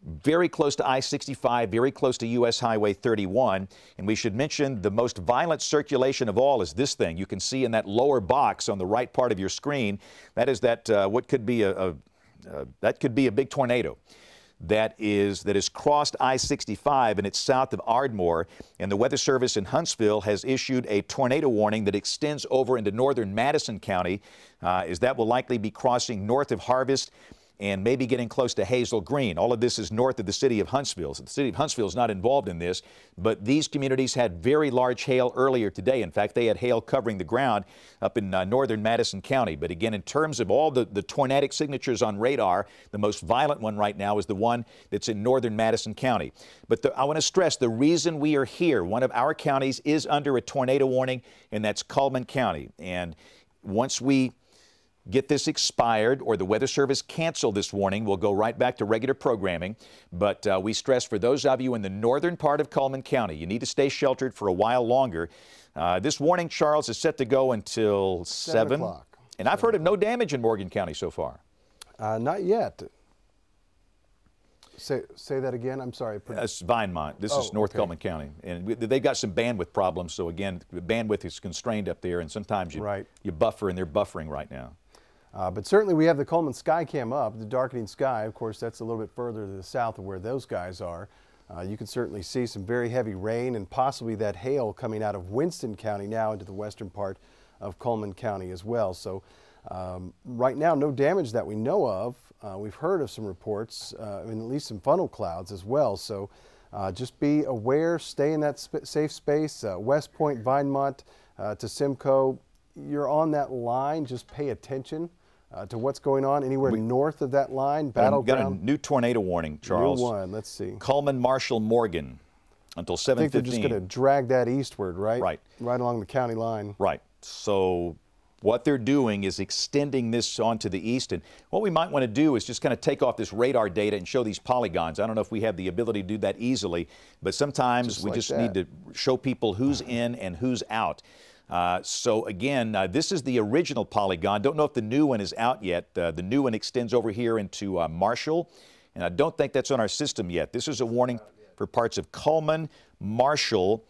very close to I-65, very close to U.S. Highway 31. And we should mention the most violent circulation of all is this thing. You can see in that lower box on the right part of your screen, that is that what could be that could be a big tornado. That is crossed I-65, and it's south of Ardmore, and the Weather Service in Huntsville has issued a tornado warning that extends over into northern Madison County, as that will likely be crossing north of Harvest and maybe getting close to Hazel Green. All of this is north of the city of Huntsville. So the city of Huntsville is not involved in this, but these communities had very large hail earlier today. In fact, they had hail covering the ground up in northern Madison County. But again, in terms of all the tornadic signatures on radar, the most violent one right now is the one that's in northern Madison County. But I want to stress the reason we are here, one of our counties is under a tornado warning, and that's Cullman County. And once we get this expired or the Weather Service cancel this warning, we'll go right back to regular programming. But we stress for those of you in the northern part of Cullman County, you need to stay sheltered for a while longer. This warning, Charles, is set to go until 7 o'clock. And I've heard of no damage in Morgan County so far. Not yet. Say that again. I'm sorry. That's Vinemont. This is North Cullman County. And they've got some bandwidth problems. So again, the bandwidth is constrained up there. And sometimes you buffer, and they're buffering right now. But certainly we have the Cullman Skycam up, the darkening sky. Of course, that's a little bit further to the south of where those guys are. You can certainly see some very heavy rain and possibly that hail coming out of Winston County now into the western part of Cullman County as well. So right now, no damage that we know of. We've heard of some reports, and at least some funnel clouds as well. So just be aware, stay in that safe space. West Point, Vinemont to Simcoe, you're on that line. Just pay attention to what's going on anywhere north of that line. Battleground. Got a new tornado warning, Charles. New one. Let's see. Cullman, Marshall, Morgan until 7:15. I think they're just going to drag that eastward, right? Right. Right along the county line. Right. So what they're doing is extending this onto the east. And what we might want to do is just kind of take off this radar data and show these polygons. I don't know if we have the ability to do that easily, but sometimes we just need to show people who's in and who's out. So again, this is the original polygon. Don't know if the new one is out yet. The new one extends over here into Marshall, and I don't think that's on our system yet. This is a warning for parts of Cullman, Marshall,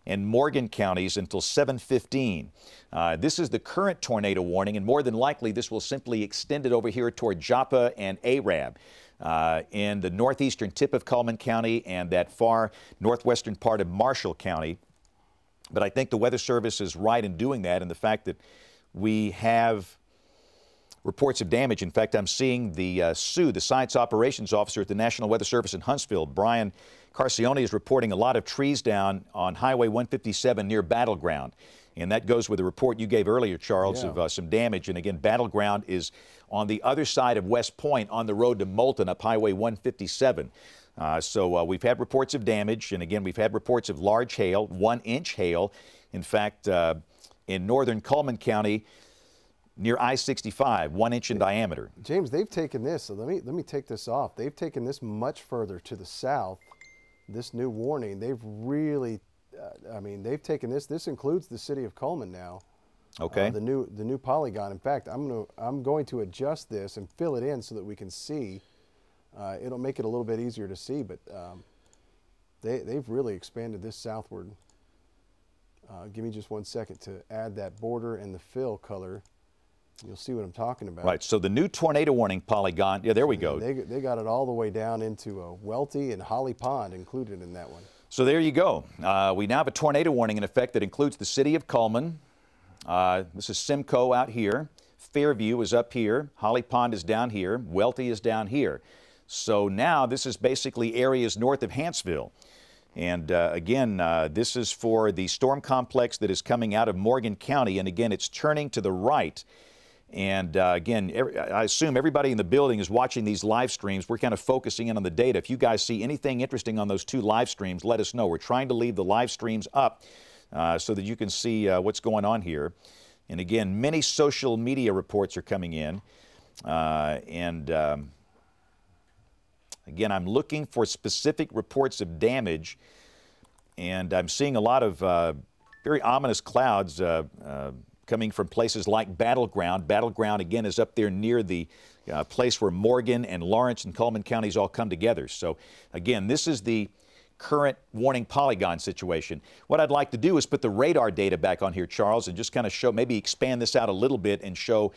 and Morgan counties until 7:15. This is the current tornado warning, and more than likely this will simply extend it over here toward Joppa and Arab in the northeastern tip of Cullman County and that far northwestern part of Marshall County. But I think the Weather Service is right in doing that, and the fact that we have reports of damage. In fact, I'm seeing the SOO, the Science Operations Officer at the National Weather Service in Huntsville, Brian Carcione, is reporting a lot of trees down on Highway 157 near Battleground. And that goes with the report you gave earlier, Charles, of some damage. And again, Battleground is on the other side of West Point on the road to Moulton up Highway 157. So we've had reports of damage, and again, we've had reports of large hail, 1-inch hail. In fact, in northern Cullman County, near I-65, 1 inch in diameter. James, they've taken this, so let me take this off. They've taken this much further to the south, this new warning. They've really, I mean, they've taken this. This includes the city of Cullman now. Okay. The new polygon. In fact, I'm going to adjust this and fill it in so that we can see. It'll make it a little bit easier to see, but they've really expanded this southward. Give me just 1 second to add that border and the fill color. You'll see what I'm talking about. Right, so the new tornado warning polygon, yeah, there we go. They got it all the way down into Welty and Holly Pond included in that one. So there you go. We now have a tornado warning in effect that includes the city of Cullman. This is Simcoe out here. Fairview is up here. Holly Pond is down here. Welty is down here. So now this is basically areas north of Hanceville. And again, this is for the storm complex that is coming out of Morgan County. And again, it's turning to the right. And again, I assume everybody in the building is watching these live streams. We're kind of focusing in on the data. If you guys see anything interesting on those two live streams, let us know. We're trying to leave the live streams up so that you can see what's going on here. And again, many social media reports are coming in. Again, I'm looking for specific reports of damage, and I'm seeing a lot of very ominous clouds coming from places like Battleground. Battleground, again, is up there near the place where Morgan and Lawrence and Cullman counties all come together. So, again, this is the current warning polygon situation. What I'd like to do is put the radar data back on here, Charles, and just kind of show, maybe expand this out a little bit and show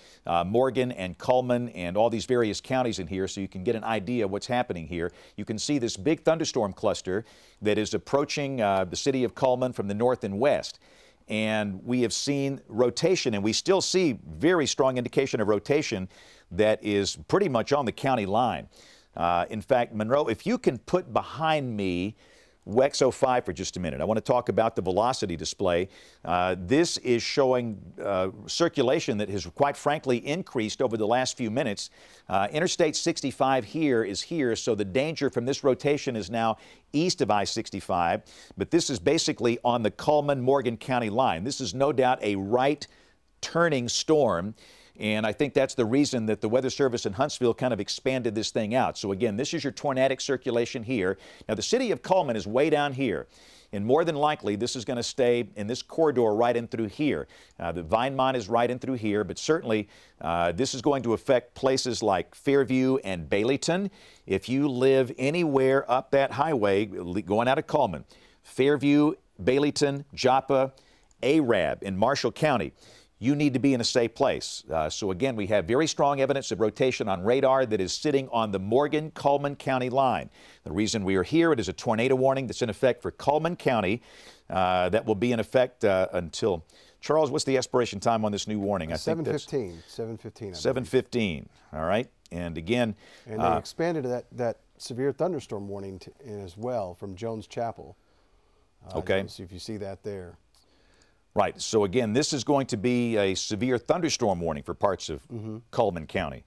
Morgan and Cullman and all these various counties in here so you can get an idea of what's happening here. You can see this big thunderstorm cluster that is approaching the city of Cullman from the north and west. And we have seen rotation, and we still see very strong indication of rotation that is pretty much on the county line. In fact, Monroe, if you can put behind me WEX 05 for just a minute. I want to talk about the velocity display. This is showing circulation that has quite frankly increased over the last few minutes. Interstate 65 here is here, so the danger from this rotation is now east of I-65, but this is basically on the Cullman-Morgan County line. This is no doubt a right-turning storm. And I think that's the reason that the Weather Service in Huntsville kind of expanded this thing out. So again, this is your tornadic circulation here. Now the city of Cullman is way down here. And more than likely, this is going to stay in this corridor right in through here. The Vinemont is right in through here, but certainly this is going to affect places like Fairview and Baileyton. If you live anywhere up that highway going out of Cullman, Fairview, Baileyton, Joppa, Arab in Marshall County, you need to be in a safe place. So again, we have very strong evidence of rotation on radar that is sitting on the Morgan-Cullman County line. The reason we are here, it is a tornado warning that's in effect for Cullman County. That will be in effect until, Charles, what's the expiration time on this new warning? 7:15. 7:15. 7:15. All right. And again, and they expanded that severe thunderstorm warning as well from Jones Chapel. Okay. See if you see that there. Right. So again, this is going to be a severe thunderstorm warning for parts of Cullman County.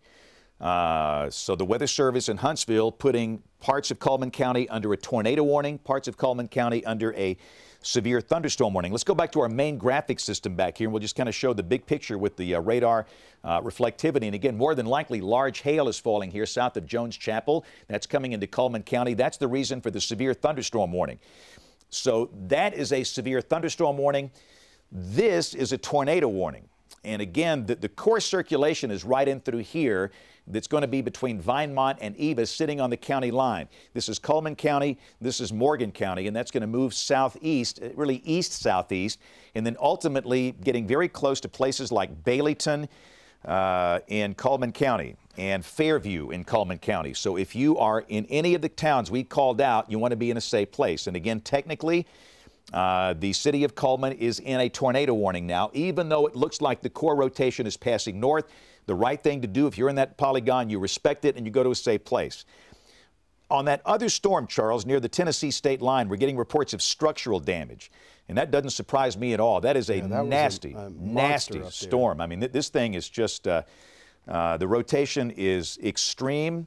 So the Weather Service in Huntsville putting parts of Cullman County under a tornado warning, parts of Cullman County under a severe thunderstorm warning. Let's go back to our main graphic system back here, and we'll just kind of show the big picture with the radar reflectivity. And again, more than likely, large hail is falling here south of Jones Chapel. That's coming into Cullman County. That's the reason for the severe thunderstorm warning. So that is a severe thunderstorm warning. This is a tornado warning. And again, the core circulation is right in through here. That's going to be between Vinemont and Eva, sitting on the county line. This is Cullman County, this is Morgan County, and that's going to move southeast, really east-southeast, and then ultimately getting very close to places like Baileyton in Cullman County and Fairview in Cullman County. So if you are in any of the towns we called out, you want to be in a safe place. And again, technically, the city of Cullman is in a tornado warning now, even though it looks like the core rotation is passing north. The right thing to do, if you're in that polygon, you respect it and you go to a safe place. On that other storm, Charles, near the Tennessee state line, we're getting reports of structural damage. And that doesn't surprise me at all. That is a nasty storm. I mean, this thing is just, the rotation is extreme.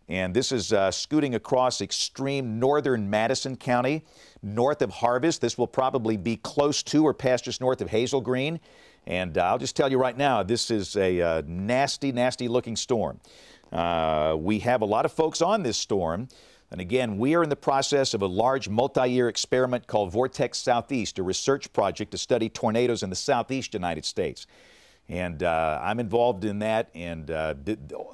And this is scooting across extreme northern Madison County, north of Harvest. This will probably be close to or past just north of Hazel Green. And I'll just tell you right now, this is a nasty, nasty looking storm. We have a lot of folks on this storm. And again, we are in the process of a large multi-year experiment called Vortex Southeast, a research project to study tornadoes in the southeast United States. And I'm involved in that, and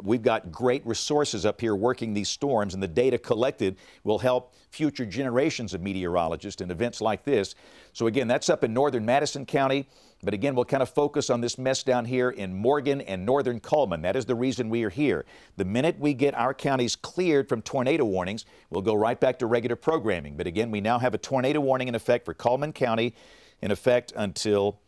we've got great resources up here working these storms, and the data collected will help future generations of meteorologists in events like this. So again, that's up in northern Madison County, but again, we'll kind of focus on this mess down here in Morgan and northern Cullman. That is the reason we are here. The minute we get our counties cleared from tornado warnings, we'll go right back to regular programming. But again, we now have a tornado warning in effect for Cullman County, in effect until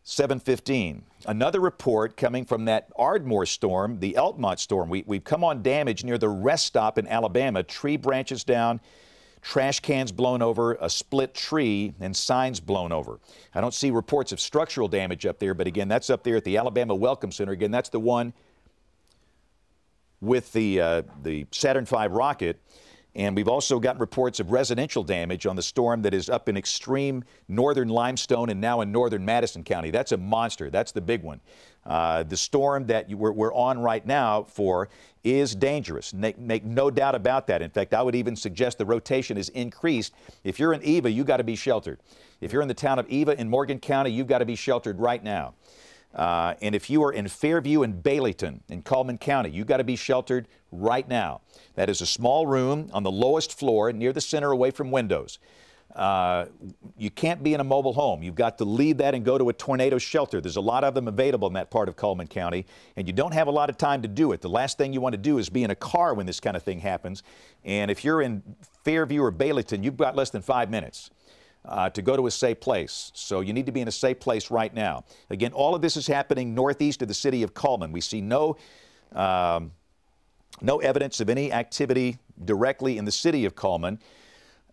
7:15. Another report coming from that Ardmore storm, the Elkmont storm. We've come on damage near the rest stop in Alabama. Tree branches down, trash cans blown over, a split tree, and signs blown over. I don't see reports of structural damage up there, but again, that's up there at the Alabama Welcome Center. Again, that's the one with the Saturn V rocket. And we've also gotten reports of residential damage on the storm that is up in extreme northern Limestone and now in northern Madison County. That's a monster. That's the big one. The storm that we're on right now for is dangerous. Make no doubt about that. In fact, I would even suggest the rotation is increased. If you're in Eva, you've got to be sheltered. If you're in the town of Eva in Morgan County, you've got to be sheltered right now. And if you are in Fairview and Baileyton in Cullman County, you've got to be sheltered right now. That is a small room on the lowest floor near the center away from windows. You can't be in a mobile home. You've got to leave that and go to a tornado shelter. There's a lot of them available in that part of Cullman County, and you don't have a lot of time to do it. The last thing you want to do is be in a car when this kind of thing happens. And if you're in Fairview or Baileyton, you've got less than 5 minutes to go to a safe place. So you need to be in a safe place right now. Again, all of this is happening northeast of the city of Cullman. We see no evidence of any activity directly in the city of Cullman.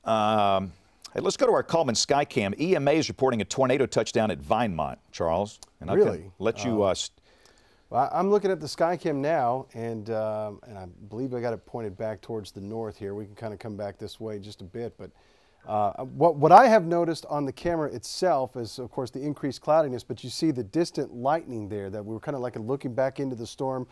Hey, let's go to our Cullman Skycam. EMA is reporting a tornado touchdown at Vinemont, Charles. And really? I can let you... well, I'm looking at the Skycam now, and I believe I got it pointed back towards the north here. We can kind of come back this way just a bit, but what I have noticed on the camera itself is, of course, the increased cloudiness, but you see the distant lightning there, that we were kind of like looking back into the storm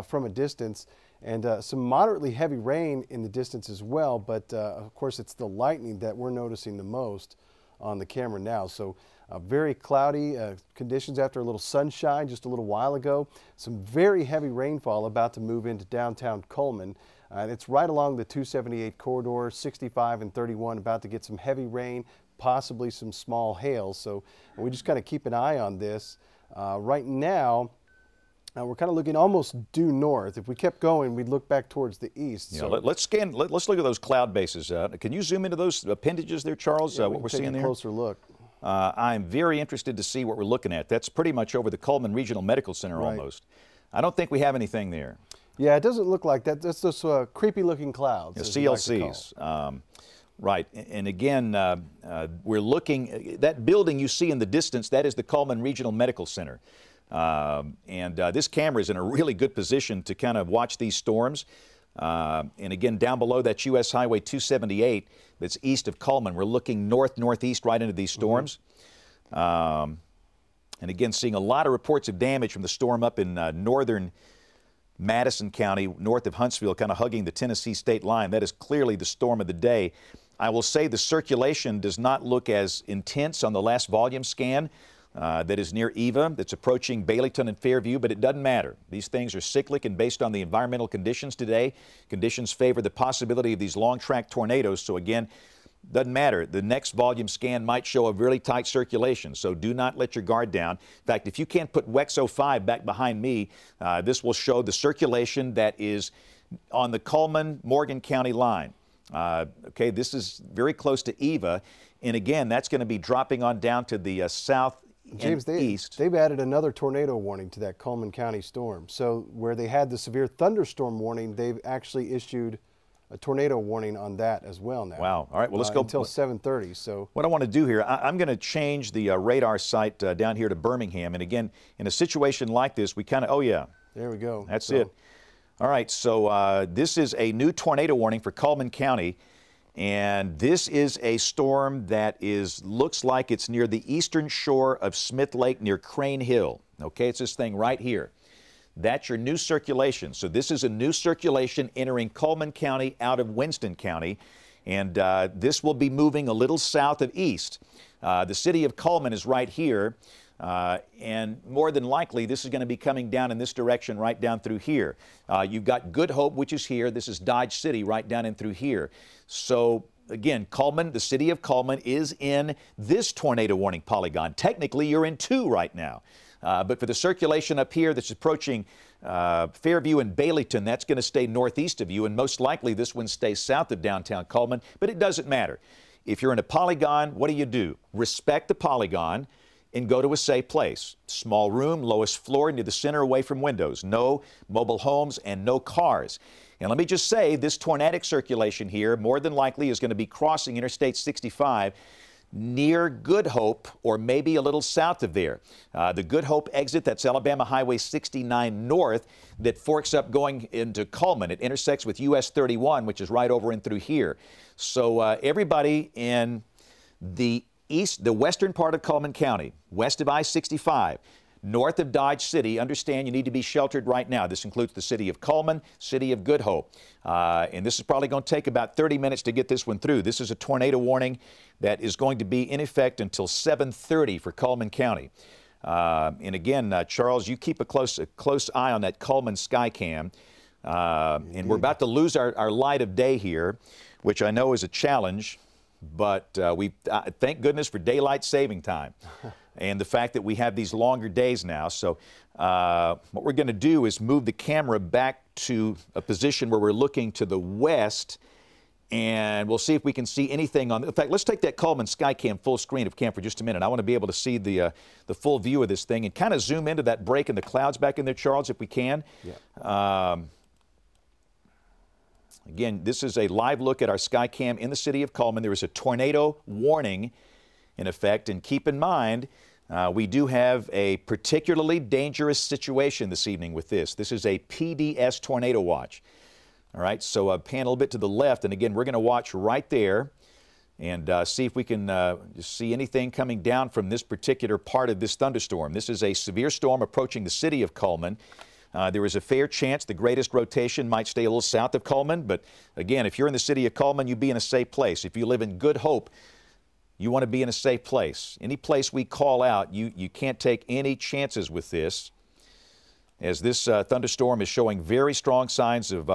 from a distance, and some moderately heavy rain in the distance as well, but of course it's the lightning that we're noticing the most on the camera now. So very cloudy conditions after a little sunshine just a little while ago. Some very heavy rainfall about to move into downtown Cullman. And it's right along the 278 corridor, 65 and 31, about to get some heavy rain, possibly some small hail. So we just kind of keep an eye on this. Right now, we're kind of looking almost due north. If we kept going, we'd look back towards the east. Yeah, so let's look at those cloud bases. Can you zoom into those appendages there, Charles? yeah, what we're seeing there? Take a closer look. I'm very interested to see what we're looking at. That's pretty much over the Cullman Regional Medical Center almost. I don't think we have anything there. Yeah, it doesn't look like that. That's those creepy-looking clouds. Yeah, CLCs. Right, and again, we're looking, that building you see in the distance, that is the Cullman Regional Medical Center. This camera is in a really good position to kind of watch these storms. And again, down below that's U.S. Highway 278 that's east of Cullman. We're looking northeast right into these storms. And again, seeing a lot of reports of damage from the storm up in northern Madison County, north of Huntsville, kind of hugging the Tennessee state line. That is clearly the storm of the day. I will say the circulation does not look as intense on the last volume scan. That is near Eva, that's approaching Baileyton and Fairview, but it doesn't matter. These things are cyclic, and based on the environmental conditions today, conditions favor the possibility of these long-track tornadoes. So again, doesn't matter. The next volume scan might show a really tight circulation, so do not let your guard down. In fact, if you can't put WEX 05 back behind me, this will show the circulation that is on the Cullman-Morgan County line. Okay, this is very close to Eva, and again, that's going to be dropping on down to the south. James, they've added another tornado warning to that Cullman County storm. So where they had the severe thunderstorm warning, they've actually issued a tornado warning on that as well now. Wow. All right, well, let's go until 7:30. So what I want to do here, I'm going to change the radar site down here to Birmingham. And again, in a situation like this, we kind of, oh yeah. There we go. That's it. All right, so this is a new tornado warning for Cullman County. And this is a storm that looks like it's near the eastern shore of Smith Lake near Crane Hill. Okay, it's this thing right here. That's your new circulation. So this is a new circulation entering Cullman County out of Winston County. And this will be moving a little south of east. The city of Cullman is right here. And more than likely, this is going to be coming down in this direction right down through here. You've got Good Hope, which is here. This is Dodge City right down in through here. So again, Cullman, the city of Cullman is in this tornado warning polygon. Technically, you're in 2 right now. But for the circulation up here that's approaching Fairview and Baileyton, that's going to stay northeast of you, and most likely this one stays south of downtown Cullman, but it doesn't matter. If you're in a polygon, what do? Respect the polygon and go to a safe place. Small room, lowest floor, near the center, away from windows. No mobile homes and no cars. And let me just say, this tornadic circulation here more than likely is going to be crossing Interstate 65 near Good Hope, or maybe a little south of there. The Good Hope exit, that's Alabama Highway 69 north, that forks up going into Cullman. It intersects with US 31, which is right over in through here. So everybody in the western part of Cullman County, west of I-65, north of Dodge City, understand you need to be sheltered right now. This includes the city of Cullman, city of Good Hope. And this is probably going to take about 30 minutes to get this one through. This is a tornado warning that is going to be in effect until 7:30 for Cullman County. And again, Charles, you keep a close eye on that Cullman Skycam. And we're about to lose our light of day here, which I know is a challenge. But we thank goodness for daylight saving time and the fact that we have these longer days now. So what we're going to do is move the camera back to a position where we're looking to the west, and we'll see if we can see anything on. In fact, let's take that Cullman Skycam full screen of cam for just a minute. I want to be able to see the full view of this thing and kind of zoom into that break in the clouds back in there, Charles, if we can. Yeah. Again, this is a live look at our Skycam in the city of Cullman. There is a tornado warning in effect, and keep in mind, we do have a particularly dangerous situation this evening with this. This is a PDS tornado watch. All right, so pan a little bit to the left, and again, we're going to watch right there and see if we can just see anything coming down from this particular part of this thunderstorm. This is a severe storm approaching the city of Cullman. There is a fair chance the greatest rotation might stay a little south of Cullman, but again, if you're in the city of Cullman, you be in a safe place. If you live in Good Hope, you want to be in a safe place. Any place we call out, you can't take any chances with this, as this thunderstorm is showing very strong signs of